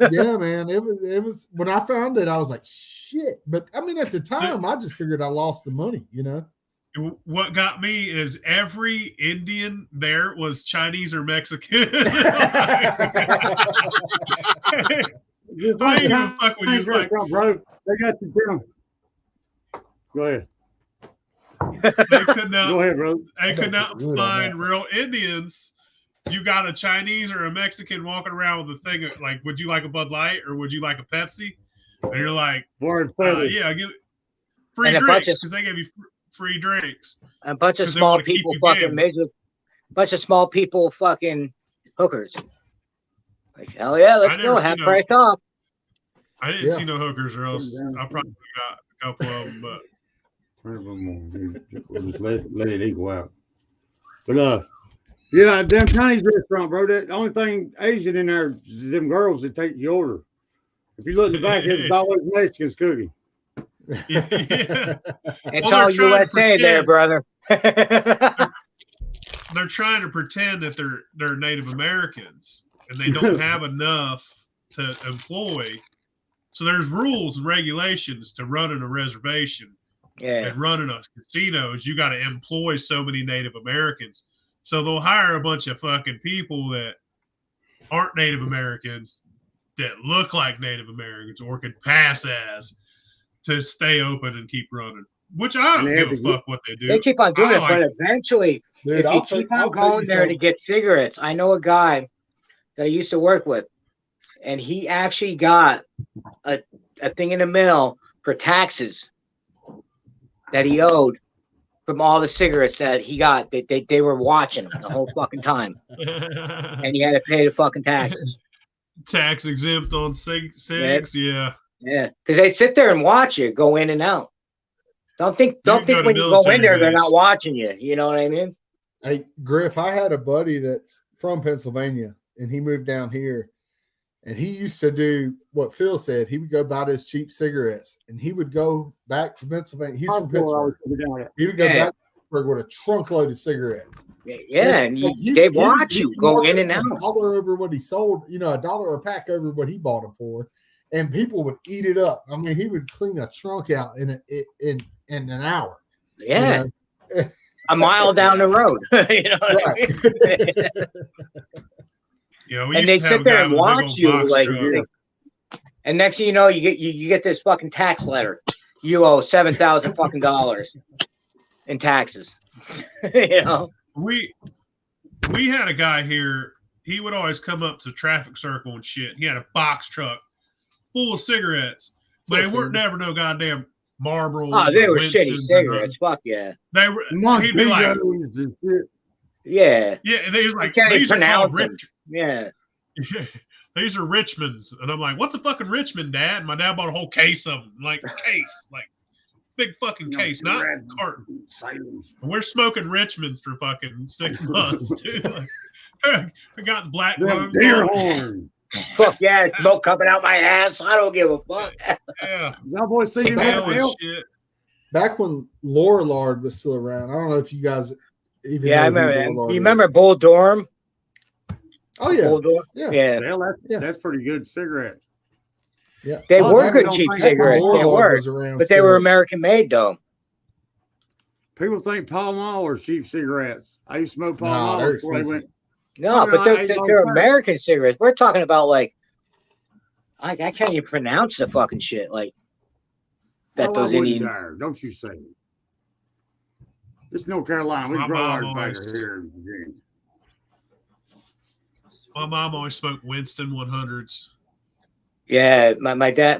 Yeah, man. It was when I found it, I was like, shit. But I mean, at the time, I just figured I lost the money, What got me is every Indian there was Chinese or Mexican. I ain't even fuck with you. Like, bro. They got you down. Go ahead. They could not. Go ahead, bro. They could not find real Indians. You got a Chinese or a Mexican walking around with a thing of, like, would you like a Bud Light or would you like a Pepsi? And you're like, yeah, give it free drinks because they gave you free drinks. A bunch of small people fucking bunch of small people fucking hookers. Like, hell yeah, let's go. Half price off. I didn't see no hookers, or else I probably got a couple of them, but let it equal out. But damn Chinese restaurant, bro. The only thing Asian in there is them girls that take the order. If you look in the back, it's always Mexicans cooking. Yeah. It's all USA there, brother. They're trying to pretend that they're Native Americans and they don't have enough to employ. So there's rules and regulations to running a reservation and running a casino is you got to employ so many Native Americans. So they'll hire a bunch of fucking people that aren't Native Americans that look like Native Americans or can pass as to stay open and keep running. Which I don't give a fuck what they do. They keep on doing it, but eventually, if you keep on going there to get cigarettes, I know a guy that I used to work with, and he actually got a thing in the mail for taxes that he owed from all the cigarettes that he got. They were watching him the whole fucking time, and he had to pay the fucking taxes. Tax exempt on cigs, yeah. Yeah, because they sit there and watch you go in and out. Don't think when you go in there, they're not watching you. You know what I mean? Hey, Griff, I had a buddy that's from Pennsylvania, and he moved down here, and he used to do what Phil said. He would go buy his cheap cigarettes, and he would go back to Pennsylvania. He's from Pittsburgh. He would go back to Pittsburgh with a trunk load of cigarettes. Yeah, and they watch you go in and out. $1 over what he sold, $1 a pack over what he bought them for. And people would eat it up. I mean, he would clean a trunk out in an hour. Yeah, a mile down the road. You know what I mean? And they sit there and watch you, like. And next thing you know, you get this fucking tax letter. You owe $7,000 fucking dollars in taxes. We had a guy here. He would always come up to traffic circle and shit. He had a box truck full of cigarettes, but they weren't never no goddamn Marlboro. Oh, they were shitty cigarettes. Fuck yeah. They were. He'd be like, yeah. And they was like, these are called Rich. Yeah. These are Richmonds, and I'm like, what's a fucking Richmond, Dad? And my dad bought a whole case of them, like a case, like big fucking case, not carton. Silence. And we're smoking Richmonds for fucking 6 months, dude. Like, we got black lung. Deer horn. Fuck yeah, smoke coming out my ass. I don't give a fuck. Yeah. Y'all boys see him Smell in and hell? shit. Back when Lorillard was still around, I don't know if you guys even. Yeah, I know who remember that. Lorillard You is. remember Bull Durham? Oh yeah, Bull Durham? yeah, Yeah. Hell, Yeah. that's pretty good cigarette. yeah. They Oh, were that good don't cheap think- cigarettes. They Lorillard were. was around But they were still. American made though. People think Pall Mall are cheap cigarettes. I used to smoke Pall Nah, Mall they're before they expensive. went. No, Oh, but no, they're I- American cigarettes. We're talking about like I can't even pronounce the fucking shit. Like that Oh, those I wouldn't Indian. dare. Don't you say it. It's North Carolina. We My grow mom ours always- better here in Virginia. My mom always smoked Winston 100s. Yeah, my dad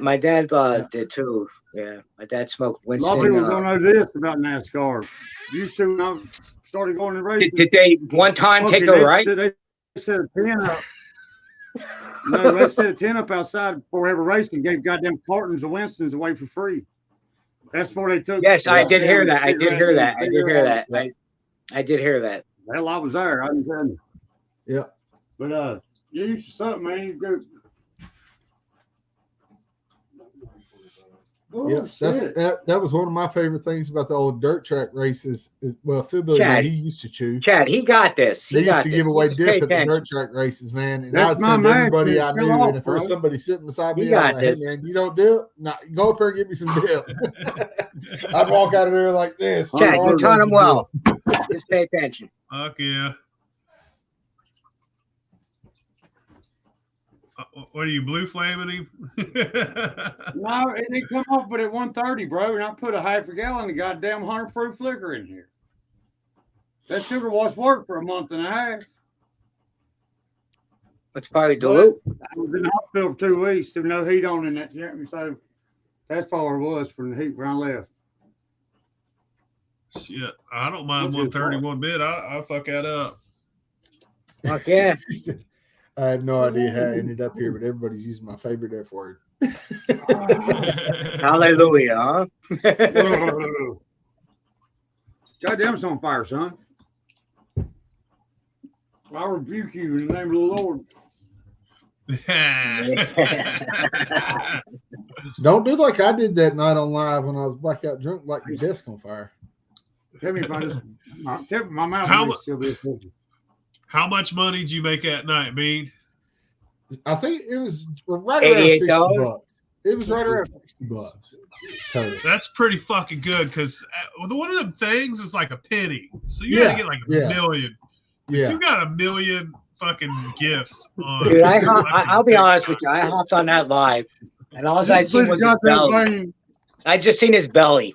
did too. Yeah, my dad smoked A lot of Winston. people don't know this about NASCAR. Used to when I started going to races. Did they one time take a right? They set a 10 up. No, they set a 10 up outside before every race and gave goddamn cartons of Winston's away for free. That's before they took. Yes, I did hear that. I did cigarette hear and that. I did hear cigarette. that. I did hear that. Hell, I was there. I didn't tell you. Yeah. But you used to something, man. You go. Oh, Yeah, shit. that was one of my favorite things about the old dirt track races. Well, PhilBilly, Chad. he used to chew. Chad, he got this. They He used got to this. give away Just pay dip at the attention. dirt track races, man. And That's I'd my send man, everybody man. I Chill knew. off, And if there was bro. somebody sitting beside You me, got I'm like, hey, this. man, you don't dip? Nah, go up here and get me some dip. I'd walk out of there like this. Chad, Oh, you taught him that's well. Just pay attention. Fuck yeah. What are you, blue flaming him? No, it didn't come off but at 130, bro. And I put a half a gallon of goddamn 100 proof liquor in here. That sugar wash worked for a month and a half. It's probably dilute. I was in the hospital for 2 weeks. There was no heat on in that. So that's all it was from the heat when I left. Shit, I don't mind 130 one bit. I'll fuck that up. Fuck yeah. good. I have no idea how I ended up here, but everybody's using my favorite F word. Hallelujah, huh? Goddamn, it's on fire, son. I rebuke you in the name of the Lord. Don't do like I did that night on live when I was blackout drunk, like your desk on fire. Tell me if I just my mouth How may mu- still be a picture. How much money did you make that night, Bean? I think it was right around $88. $60. It was right around $60 total. That's pretty fucking good because one of them things is like a penny. So you Yeah, gotta get like a yeah. million. Yeah. You got a million fucking gifts on. Dude, I'll be honest with you. I hopped on that live, and all I seen was his belly. I just seen his belly,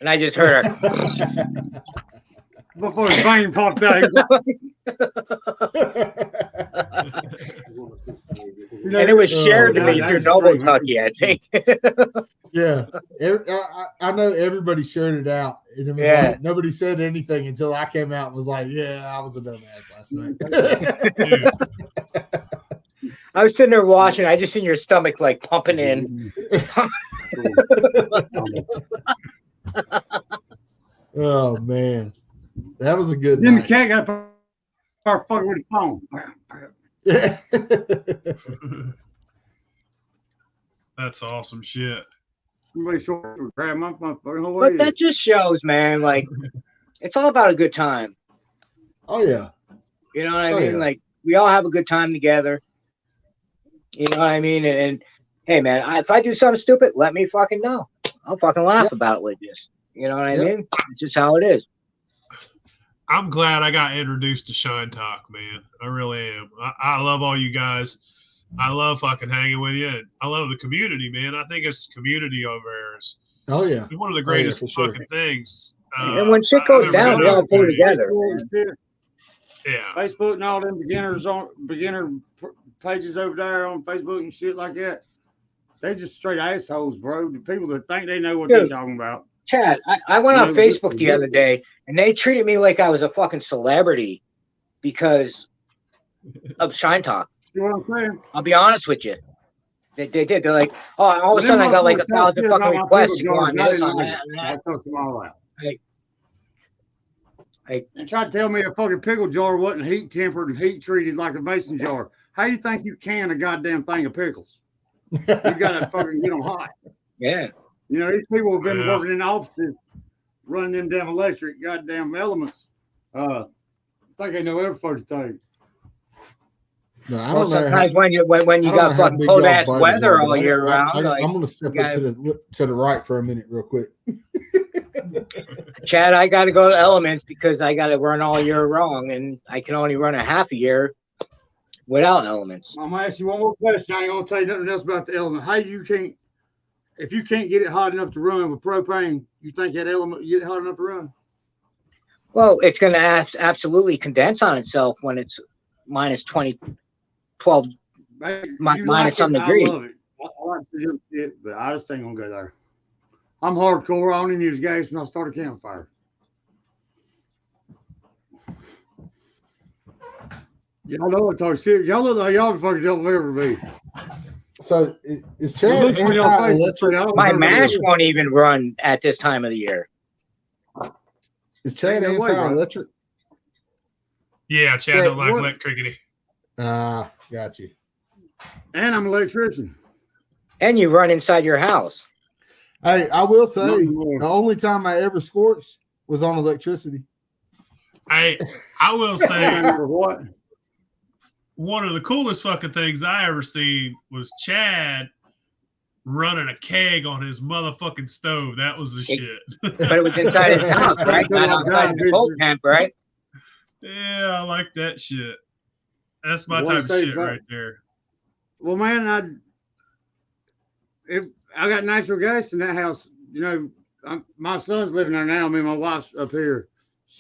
and I just heard her. Before his vein popped out. And it was shared to me that through is Noble great, man. Tucky, I think. Yeah. I know everybody shared it out. And it was Yeah. like nobody said anything until I came out and was like, yeah, I was a dumbass last night. Dude, I was sitting there watching. I just seen your stomach like pumping in. Oh man. That was a good Then the night. cat got start fucking with the phone. Yeah. that's awesome shit. Somebody sort of grab my fucking whole But head. that just shows, man, like it's all about a good time. Oh yeah. You know what I Oh, mean? yeah. Like we all have a good time together. You know what I mean? And hey, man, if I do something stupid, let me fucking know. I'll fucking laugh about it with this. You know what I Yeah. mean? It's just how it is. I'm glad I got introduced to Shine Talk, man. I really am. I love all you guys. I love fucking hanging with you. And I love the community, man. I think it's community over there is Oh yeah. one of the greatest for sure. fucking things. And when shit I've goes ever down, been we all on. pull together. Facebook, man. Yeah. Facebook and all them beginner pages over there on Facebook and shit like that. They just straight assholes, bro. The people that think they know what they're Dude. talking about. Chad, I went on Yeah, Facebook good- the other day, and they treated me like I was a fucking celebrity because of Shine Talk. You know what I'm saying? I'll be honest with you. They did. They're like, oh, all of a sudden I got like 1,000 fucking requests to go on this, on that, and I that. took them all out. Hey. And tried to tell me a fucking pickle jar wasn't heat tempered and heat treated like a mason jar. How you think you can a goddamn thing of pickles? You gotta fucking get them hot. Yeah. You know, these people have been working in offices, running them damn electric goddamn elements. I think they know every fucking thing. No, I Well, don't know. sometimes when you got fucking cold ass weather all year round, I'm gonna step up to the right for a minute, real quick. Chad, I got to go to elements because I got to run all year long, and I can only run a half a year without elements. I'm gonna ask you one more question. I ain't gonna tell you nothing else about the element. How you can't, if you can't get it hot enough to run with propane, you think that element you get it hot enough to run? Well, it's going to absolutely condense on itself when it's minus 20, 12, minus some degree. I love it. I like to do it, but I just ain't gonna go there. I'm hardcore. I only use gas when I start a campfire. Y'all know what talk shit. Y'all look like y'all fucking don't ever be. So is Chad anti-electric? My mash won't even run at this time of the year. Is Chad anti-electric? Yeah, Chad don't like electricity. Got you. And I'm an electrician. And you run inside your house. Hey, I will say the only time I ever scorched was on electricity. I will say what? One of the coolest fucking things I ever seen was Chad running a keg on his motherfucking stove. That was the shit. But it was inside his house, right? Not outside the cold temp, right? Yeah, I like that shit. That's my type of shit right there. Well, man, I got natural gas in that house. You know, my son's living there now. Me and my wife's up here.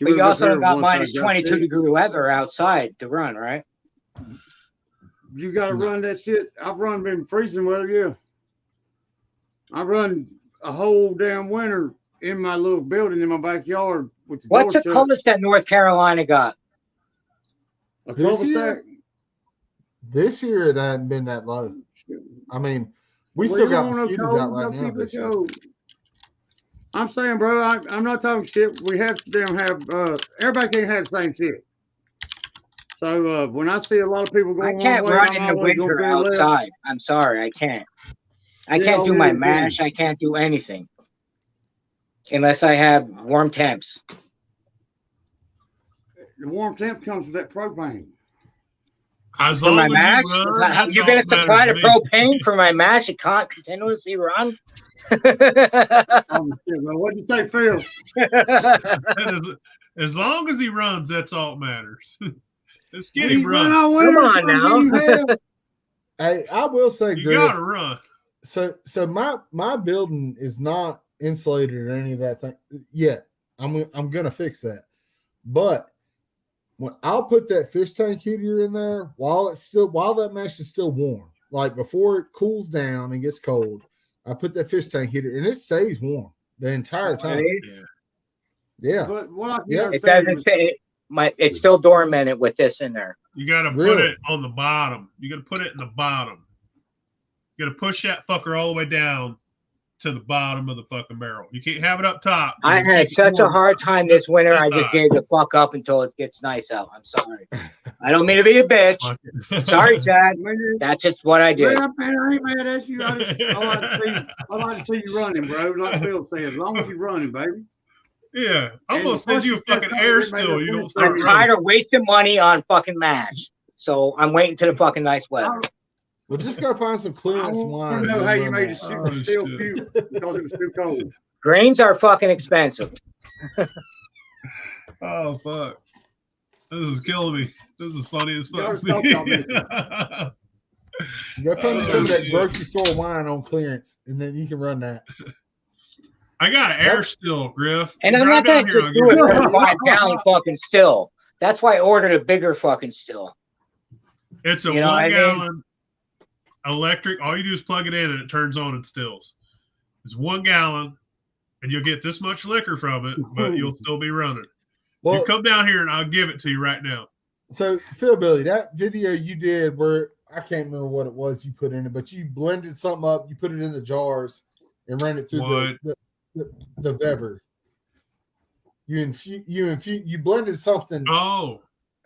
But you also got minus 22 degree weather outside to run, right? You got to run that shit. I've run been freezing weather, yeah. I run a whole damn winter in my little building in my backyard with the What's door the coldest that North Carolina got? A cul-de-sac. This year it hadn't been that low. I mean, we still got mosquitoes out right now. This year. I'm saying, bro, I'm not talking shit. We have to damn have everybody can't have the same shit. So when I see a lot of people going, I can't run in the winter outside. I'm sorry, I can't. I can't do my mash. I can't do anything unless I have warm temps. The warm temps comes with that propane. As for long my as mash, you run, you're going to supply the propane for my mash. It can't continuously run. What did you say, Phil? As long as he runs, that's all that matters. Let's get him run. Come on now. Hey, I will say, you Griff, gotta run. So my building is not insulated or any of that thing yet. I'm gonna fix that, but when I'll put that fish tank heater in there while that mesh is still warm, like before it cools down and gets cold, I put that fish tank heater and it stays warm the entire time. Yeah. But what it doesn't say it's still dormant with this in there. You gotta put it on the bottom. You gotta put it in the bottom. You gotta push that fucker all the way down to the bottom of the fucking barrel. You can't have it up top. I had such a hard time this winter. I just gave the fuck up until it gets nice out. I'm sorry. I don't mean to be a bitch. Sorry, Chad. That's just what I did. Man, I ain't mad at you. I like to see you running, bro. Like Phil said, as long as you're running, baby. Yeah, I'm gonna send you a fucking air still. You don't start running. I'm tired of wasting money on fucking mash. So I'm waiting till the fucking nice weather. Well, just go find some clearance wine. I don't know how you made it still cute because it was too cold. Grains are fucking expensive. Oh fuck! This is killing me. This is funny as fuck. Go find some of that grocery store wine on clearance, and then you can run that. I got an air still, Griff. And I'm not gonna just do it for a 5-gallon fucking still. That's why I ordered a bigger fucking still. It's a 1 gallon electric. All you do is plug it in and it turns on and stills. It's 1 gallon, and you'll get this much liquor from it, but you'll still be running. Well, you come down here and I'll give it to you right now. So, PhilBilly, that video you did where I can't remember what it was you put in it, but you blended something up, you put it in the jars and ran it through the Vever. You blended something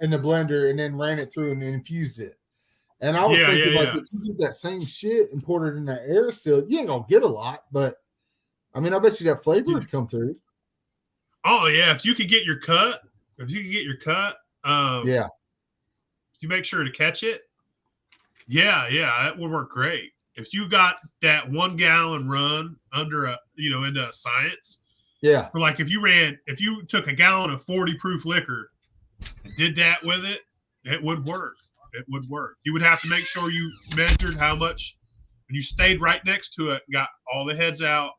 in the blender and then ran it through and then infused it. And I was thinking, like, if you did that same shit and poured it in that air still, you ain't gonna get a lot, but I mean, I bet you that flavor would come through. Oh yeah, if you could get your cut, if you make sure to catch it, that would work great. If you got that 1 gallon run under into a science, for like if you took a gallon of 40 proof liquor, and did that with it, it would work. It would work. You would have to make sure you measured how much, and you stayed right next to it, got all the heads out,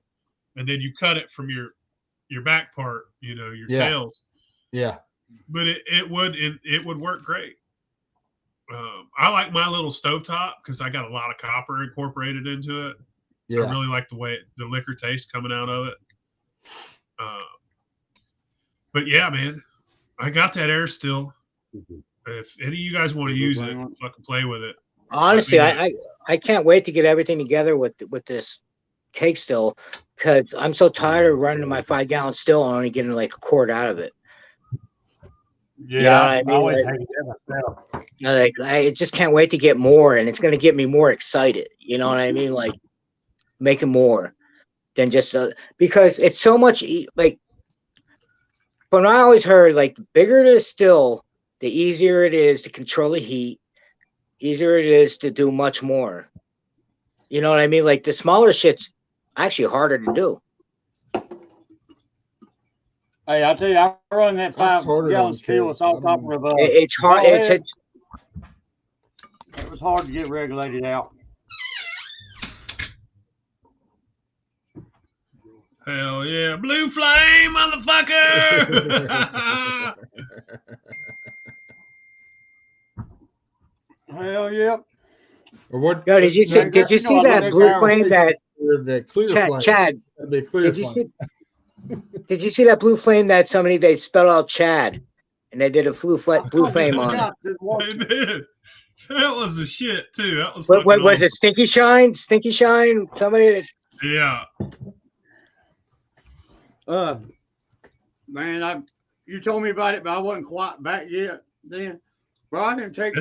and then you cut it from your back part, your tails. Yeah. But it would work great. I like my little stovetop because I got a lot of copper incorporated into it. Yeah. I really like the way the liquor tastes coming out of it. But yeah, man, I got that air still. If any of you guys want to use it, fucking play with it. Honestly, I can't wait to get everything together with this cake still, because I'm so tired of running my 5 gallon still and only getting like a quart out of it. Yeah, you know what I mean? Always hated that myself. I just can't wait to get more, and it's going to get me more excited. You know what I mean? Like making more than just because it's so much like. But I always heard like the bigger it is still, the easier it is to control the heat, easier it is to do much more. You know what I mean? Like the smaller shit's actually harder to do. Hey, I tell you, I run that 5 gallon still. It's all copper of it's hard. It was hard to get regulated out. Hell yeah, blue flame, motherfucker! Hell yeah. Or what? Yo, did you see that blue flame that clear flame? Chad, did you see that blue flame that they spelled out Chad and they did a blue flame on it? They did. That was the shit too. That was. What was it? Stinky Shine? Stinky Shine? Somebody? Yeah. Man, you told me about it, but I wasn't quite back yet then. Bro, I didn't turn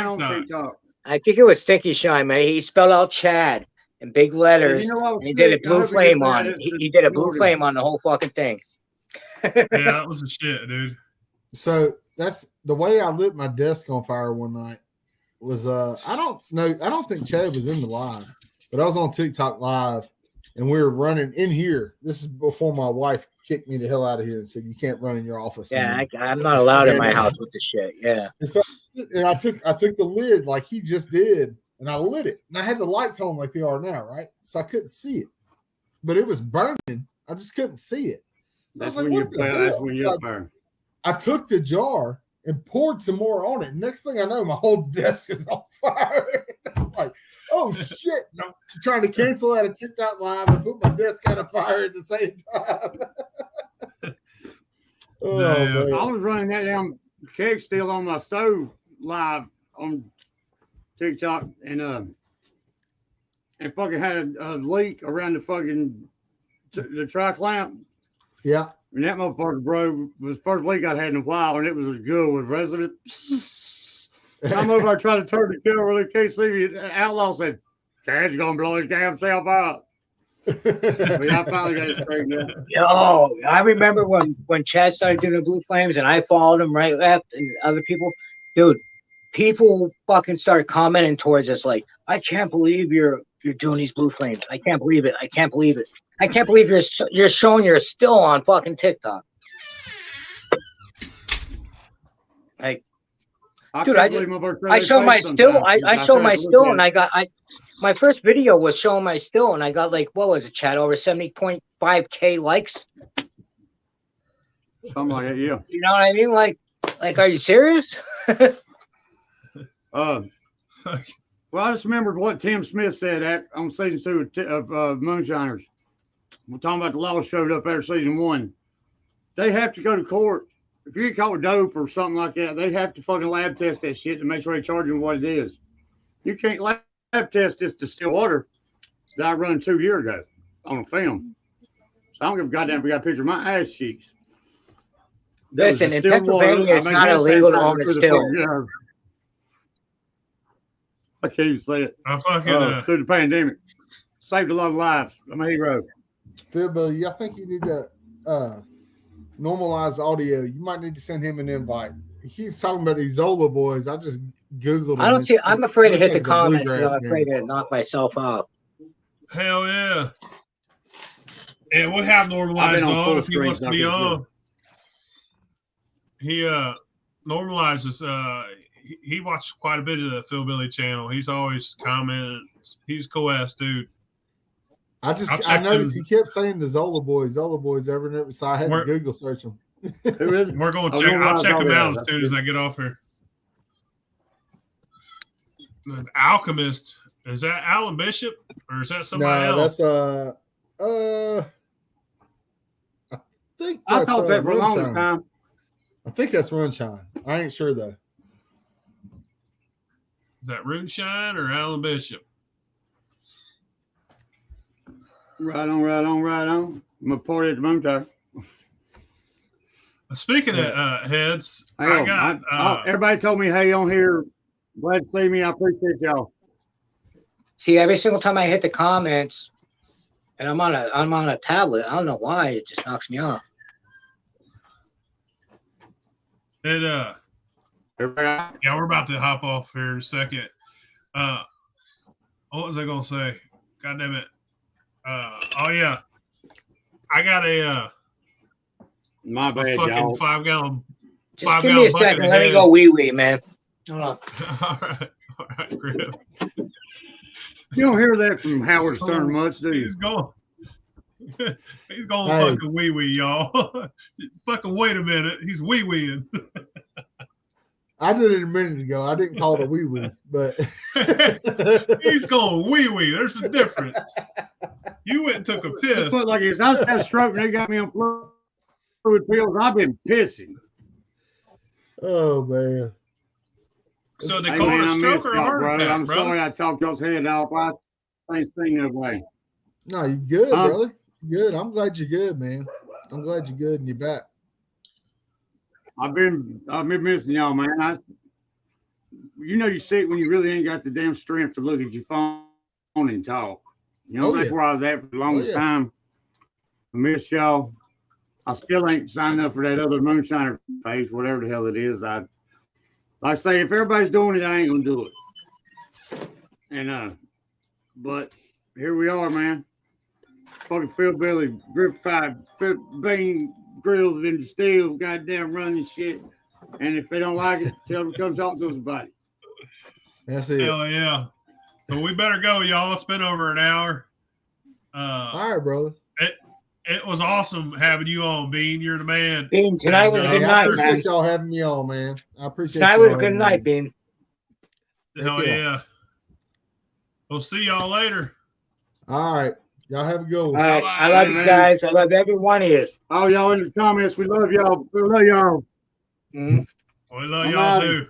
on TikTok. I think it was Stinky Shine, man. He spelled out Chad in big letters. And he did a blue flame on it. He did a blue flame on the whole fucking thing. Yeah, that was the shit, dude. So that's the way I lit my desk on fire one night. Was I don't think Chad was in the live, but I was on TikTok live and we were running in here. This is before my wife kicked me the hell out of here and said you can't run in your office. Yeah, I'm not allowed in my house with the shit. Yeah. And I took the lid like he just did, and I lit it. And I had the lights on like they are now, right? So I couldn't see it, but it was burning. I just couldn't see it. That's when you burn. I took the jar and poured some more on it. Next thing I know, my whole desk is on fire. I'm like, oh shit. And I'm trying to cancel out a TikTok live and put my desk on fire at the same time. Man. I was running that damn keg still on my stove live on TikTok and fucking had a leak around the fucking the tri clamp. Yeah. And that motherfucker, bro, was the first leak I'd had in a while, and it was as good with resident. I'm over there trying to turn the camera really can't see me. Outlaw said, Chad's gonna blow his damn self out. But I finally got it straightened out. Yo, I remember when Chad started doing the blue flames and I followed him right, left, and other people, dude, people fucking started commenting towards us like, I can't believe you're doing these blue flames. I can't believe it. I can't believe it. I can't believe you're showing you're still on fucking TikTok. Like, dude, I showed my still. I showed my still, and my first video was showing my still, and I got like, what was it, Chad? Over 70.5K likes. Something like that, yeah. You know what I mean? Like, are you serious? Well, I just remembered what Tim Smith said on season 2 of Moonshiners. We're talking about the law showed up after season 1. They have to go to court. If you get caught with dope or something like that, they have to fucking lab test that shit to make sure they charge you what it is. You can't lab test this distilled water that I run 2 years ago on a film. So I don't give a goddamn if we got a picture of my ass cheeks. That was Listen, in distilled water. Pennsylvania, I it's make not hand illegal to sanitizer own a through the still. fucking, I can't even say it. I fucking Through the pandemic. Saved a lot of lives. I'm a hero. PhilBilly, I think you need to normalize audio. You might need to send him an invite. He keeps talking about these Zola boys. I just Googled them. I don't see. I'm afraid to hit the thing's a comments. bluegrass I'm afraid band. to knock myself out. hell yeah. And we'll have I've normalized been on on full if he wants to screen, be so I can on. He normalizes. He watched quite a bit of the PhilBilly channel. He's always commenting. He's a cool ass dude. I noticed he kept saying the Zola boys every and every, so I had to Google search them. Who is it? We're going to Oh, check. I'll normalized check him audio. out as That's soon as good. I get off here. The Alchemist, is that Alan Bishop or is that somebody else? That's I think I that's, thought that for a long Moonshine. time. I think that's Moonshine. I ain't sure though. Is that Moonshine or Alan Bishop? Right on, right on, right on. I'm a party at the moon tower. Speaking of heads, Hey, I got everybody told me, hey, on here. Glad to see me. I appreciate y'all. See, every single time I hit the comments, and I'm on a tablet. I don't know why it just knocks me off. it. Everybody, Yeah, we're about to hop off here in a second. What was I gonna say? God damn it. Oh yeah. I got a my bad, fucking y'all. 5 gallon. Just give me a second. Let me go wee wee, man. Hold on. All right, Griff. You don't hear that from Howard Stern much, do you? He's going. He's going Hey. fucking wee wee, y'all. Fucking wait a minute. He's wee weeing. I did it a minute ago. I didn't call it a wee wee, but He's going wee wee. There's a difference. You went and took a piss. But like this, I just had a stroke and they got me on fluid pills. I've been pissing. oh man. So they Hey, call man, it a I stroke missed or a y'all, heart brother. attack, I'm brother? sorry I talked y'all's head off. I ain't seen no way. No, you good, Huh? brother. You good. I'm glad you're good, man. I'm glad you're good and you're back. I've been missing y'all, man. You know you sick when you really ain't got the damn strength to look at your phone and talk. You know, Oh, that's yeah. where I was at for the longest yeah. time. I miss y'all. I still ain't signed up for that other Moonshiner page, whatever the hell it is. Like I say, if everybody's doing it, I ain't gonna do it. And but here we are, man. Fucking PhilBilly, Griff 5, Bean Grills in the steel, goddamn running shit. And if they don't like it, tell them to come talk to us about it. That's it. Hell yeah. So we better go, y'all. It's been over an hour. All right, brother. It was awesome having you on, Bean. You're the man. Bean, tonight was a Hey, good I night, appreciate man. y'all having me on, man. I appreciate Tonight y'all was a having good me night, on. Bean. Hell yeah. yeah. We'll see y'all later. All right. Y'all have a good All one. right. Bye-bye, I love you man. guys. I love every one of you. All y'all in the comments, we love y'all. We love y'all. Mhm. We love I'm y'all out. too.